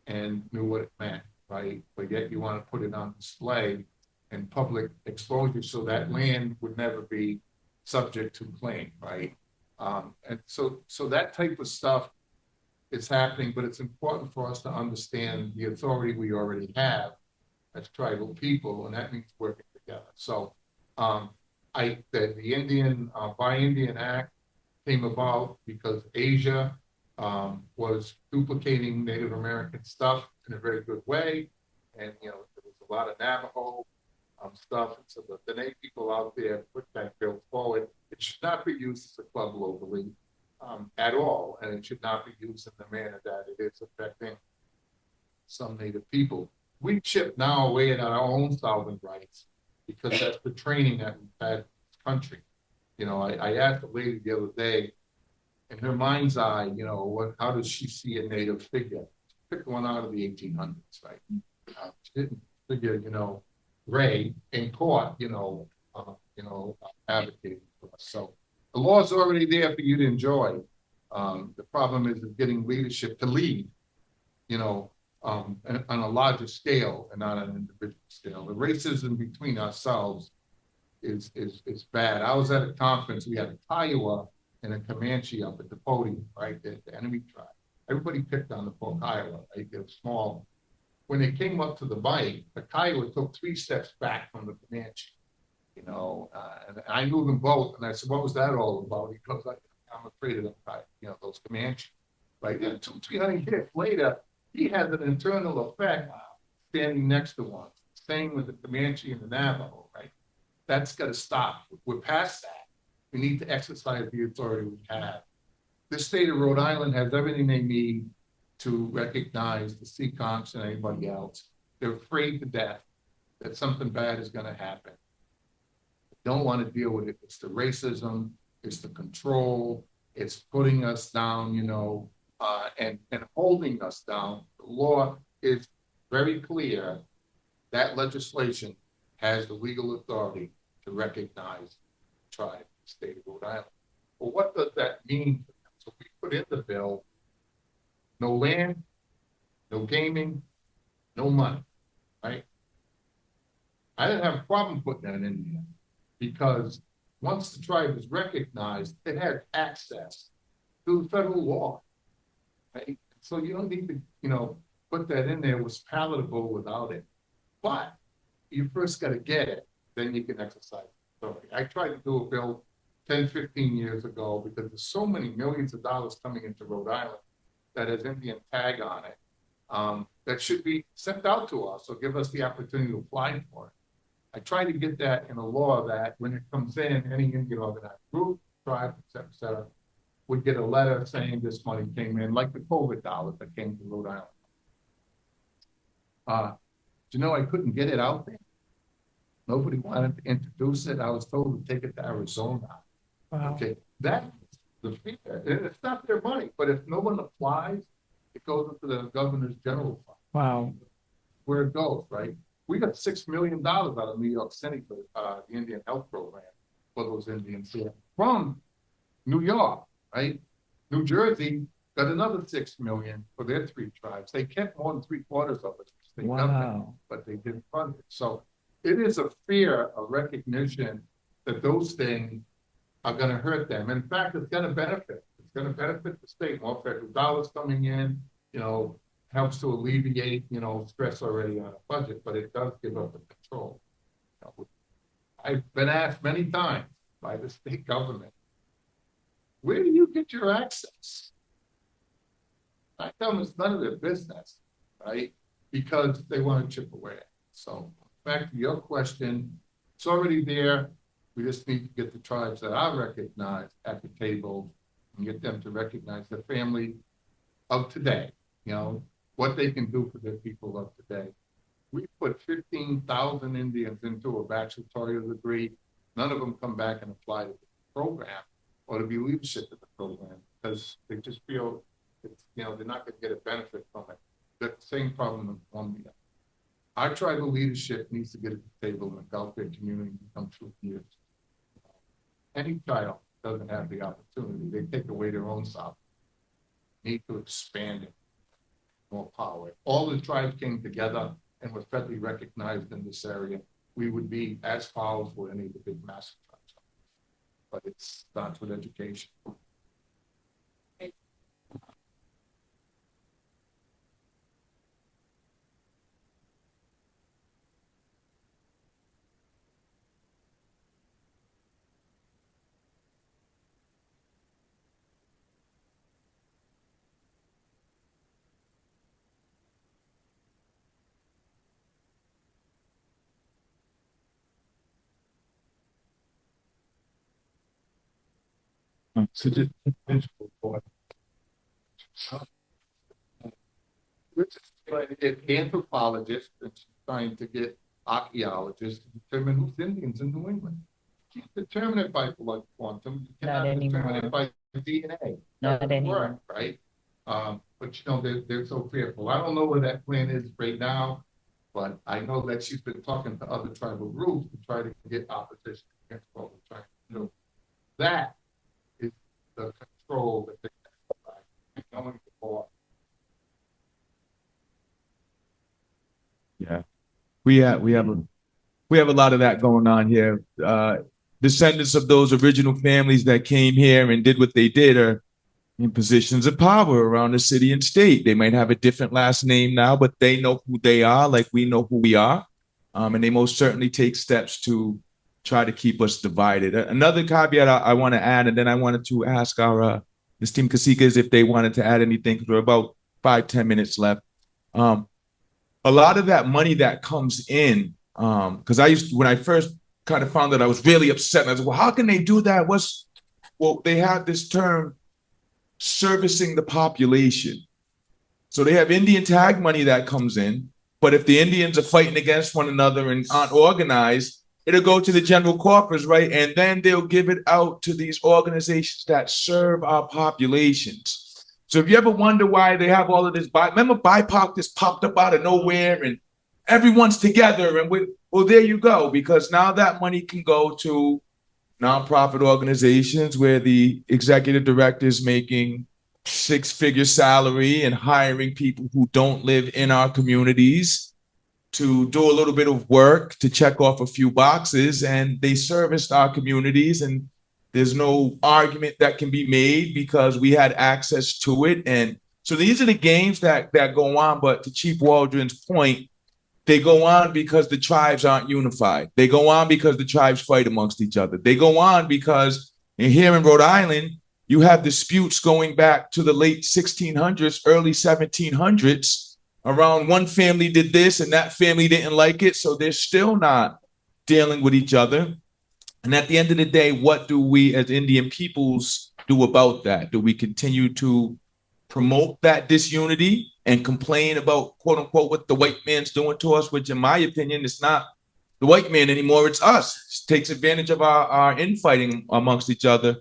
and knew what it meant, right? But yet you want to put it on display and public exposure so that land would never be subject to claim, right? And so that type of stuff is happening, but it's important for us to understand the authority we already have as tribal people, and that means working together. So the Indian Buy Indian Act came about because Asia was duplicating Native American stuff in a very good way, and you know there was a lot of Navajo stuff, and so the Native people out there put that bill forward. It should not be used as a club locally at all, and it should not be used in the manner that it is affecting some Native people. We chip now away at our own sovereign rights because that's the training that we've had in this country. You know, I asked a lady the other day, in her mind's eye, you know, how does she see a Native figure? She picked one out of the 1800s, right? She didn't figure, you know, Ray in court, advocating for us. So the law is already there for you to enjoy. The problem is getting leadership to lead, you know, on a larger scale and not on an individual scale. The racism between ourselves is bad. I was at a conference. We had a Kiowa and a Comanche up at the podium, right? The enemy tribe. Everybody picked on the poor Kiowa, right? They're small. When they came up to the mic, the Kiowa took 3 steps back from the Comanche, you know, and I knew them both. And I said, what was that all about? He goes, I'm afraid of them, you know, those Comanche, right? And 200-300 years later, he has an internal effect standing next to one. Same with the Comanche and the Navajo, right? That's got to stop. We're past that. We need to exercise the authority we have. This state of Rhode Island has everything they need to recognize the Seaconks and anybody else. They're afraid to death that something bad is going to happen. They don't want to deal with it. It's the racism, it's the control, it's putting us down, you know, and holding us down. The law is very clear that legislation has the legal authority to recognize the tribe, the state of Rhode Island. Well, what does that mean for them? So we put in the bill, no land, no gaming, no money, right? I didn't have a problem putting that in there because once the tribe is recognized, it has access to the federal law, right? So you don't need to, you know, put that in there. It was palatable without it. But you first got to get it, then you can exercise authority. I tried to do a bill 10, 15 years ago because there's so many millions of dollars coming into Rhode Island that has Indian tag on it that should be sent out to us or give us the opportunity to apply for it. I try to get that in a law that when it comes in, any Indian organized group, tribe, et cetera, would get a letter saying this money came in, like the COVID dollars that came to Rhode Island. You know, I couldn't get it out there. Nobody wanted to introduce it. I was told to take it to Arizona. Wow. Okay, that's the fear. It's not their money, but if no one applies, it goes into the governor's general fund. Wow. Where it goes, right? We got $6 million out of New York City for the Indian Health Program for those Indians here from New York, right? New Jersey got another $6 million for their 3 tribes. They kept more than 3/4 of it. Wow. But they didn't fund it. So it is a fear of recognition that those things are going to hurt them. In fact, it's going to benefit. It's going to benefit the state. More federal dollars coming in, you know, helps to alleviate, you know, stress already on a budget, but it does give up the control. You know, I've been asked many times by the state government, where do you get your access? I tell them it's none of their business. right? Because they want to chip away at it. So back to your question, it's already there. We just need to get the tribes that are recognized at the table and get them to recognize the family of today, you know, what they can do for their people of today. We put 15,000 Indians into a baccalaureate degree. None of them come back and apply to the program or to be leadership of the program because they just feel, it's, you know, they're not going to get a benefit from it. That's the same problem in Colombia. Our tribal leadership needs to get at the table in the Gulf community become true leaders. Any child doesn't have the opportunity. They take away their own sovereignty. Need to expand it, more power. All the tribes came together and were federally recognized in this area. We would be as powerful as any of the big massive tribes. But it starts with education. So just Anthropologists and trying to get archaeologists to determine who's Indians in New England. You can't determine it by blood quantum. You Not cannot determine anymore. it by DNA. Not Doesn't anymore. work, right? But you know, they're so fearful. I don't know where that plan is right now, but I know that she's been talking to other tribal groups to try to get opposition against what we're trying to do. That is the control that they have by knowing the law. yeah, we have a lot of that going on here. Descendants of those original families that came here and did what they did are in positions of power around the city and state. They might have a different last name now, but they know who they are, like we know who we are, and they most certainly take steps to try to keep us divided. Another caveat I want to add, and then I wanted to ask our esteemed KASIKEs if they wanted to add anything, because we're about 5-10 minutes left. A lot of that money that comes in, because when I first kind of found that, I was really upset. I was like, well, how can they do that? Well, they have this term, servicing the population. So they have Indian tag money that comes in, but if the Indians are fighting against one another and aren't organized, it'll go to the general corpus, right? And then they'll give it out to these organizations that serve our populations. So if you ever wonder why they have all of this, remember BIPOC just popped up out of nowhere and everyone's together and well, there you go, because now that money can go to nonprofit organizations where the executive director is making 6-figure salary and hiring people who don't live in our communities to do a little bit of work to check off a few boxes, and they serviced our communities, and there's no argument that can be made because we had access to it. And so these are the games that go on. But to Chief Waldron's point, they go on because the tribes aren't unified. They go on because the tribes fight amongst each other. They go on because here in Rhode Island, you have disputes going back to the late 1600s, early 1700s around one family did this and that family didn't like it. So they're still not dealing with each other. And at the end of the day, what do we as Indian peoples do about that? Do we continue to promote that disunity and complain about, quote unquote, what the white man's doing to us, which in my opinion, it's not the white man anymore, it's us. It takes advantage of our infighting amongst each other.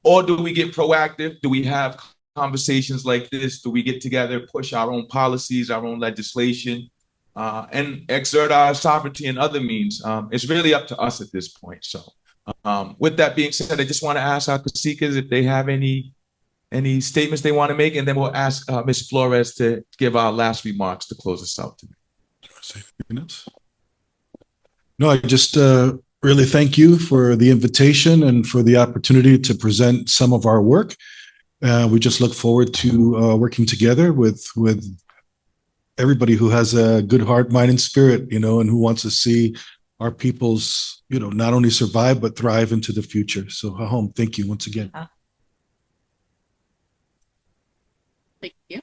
Or do we get proactive? Do we have conversations like this? Do we get together, push our own policies, our own legislation, and exert our sovereignty in other means? It's really up to us at this point. So with that being said, I just want to ask our KASIKEs if they have any statements they want to make, and then we'll ask Ms. Flores to give our last remarks to close us out today. No, I just really thank you for the invitation and for the opportunity to present some of our work. We just look forward to working together with everybody who has a good heart, mind, and spirit, and who wants to see our peoples, not only survive, but thrive into the future. So, Hahom, thank you once again. Thank you.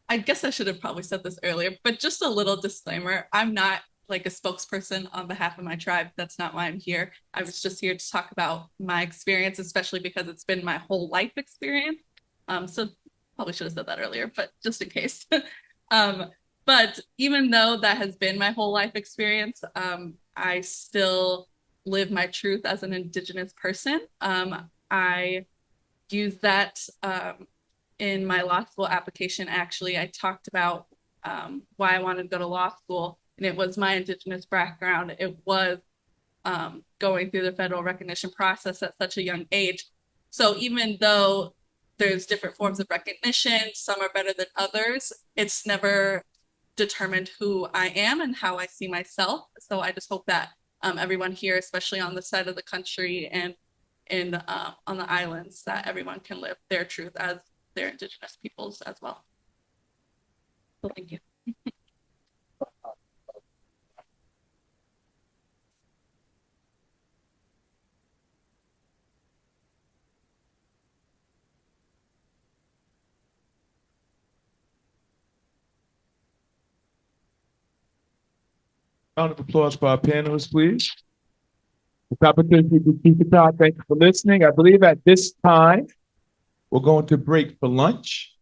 I guess I should have probably said this earlier, but just a little disclaimer. I'm not like a spokesperson on behalf of my tribe. That's not why I'm here. I was just here to talk about my experience, especially because it's been my whole life experience. So probably should have said that earlier, but just in case. But even though that has been my whole life experience, I still live my truth as an Indigenous person. I use that in my law school application. Actually, I talked about why I wanted to go to law school, and it was my Indigenous background. It was going through the federal recognition process at such a young age. So even though there's different forms of recognition, some are better than others, it's never determined who I am and how I see myself. So I just hope that everyone here, especially on the side of the country and on the islands, that everyone can live their truth as their Indigenous peoples as well. So thank you. Round of applause for our panelists, please. Thank you for listening. I believe at this time, we're going to break for lunch.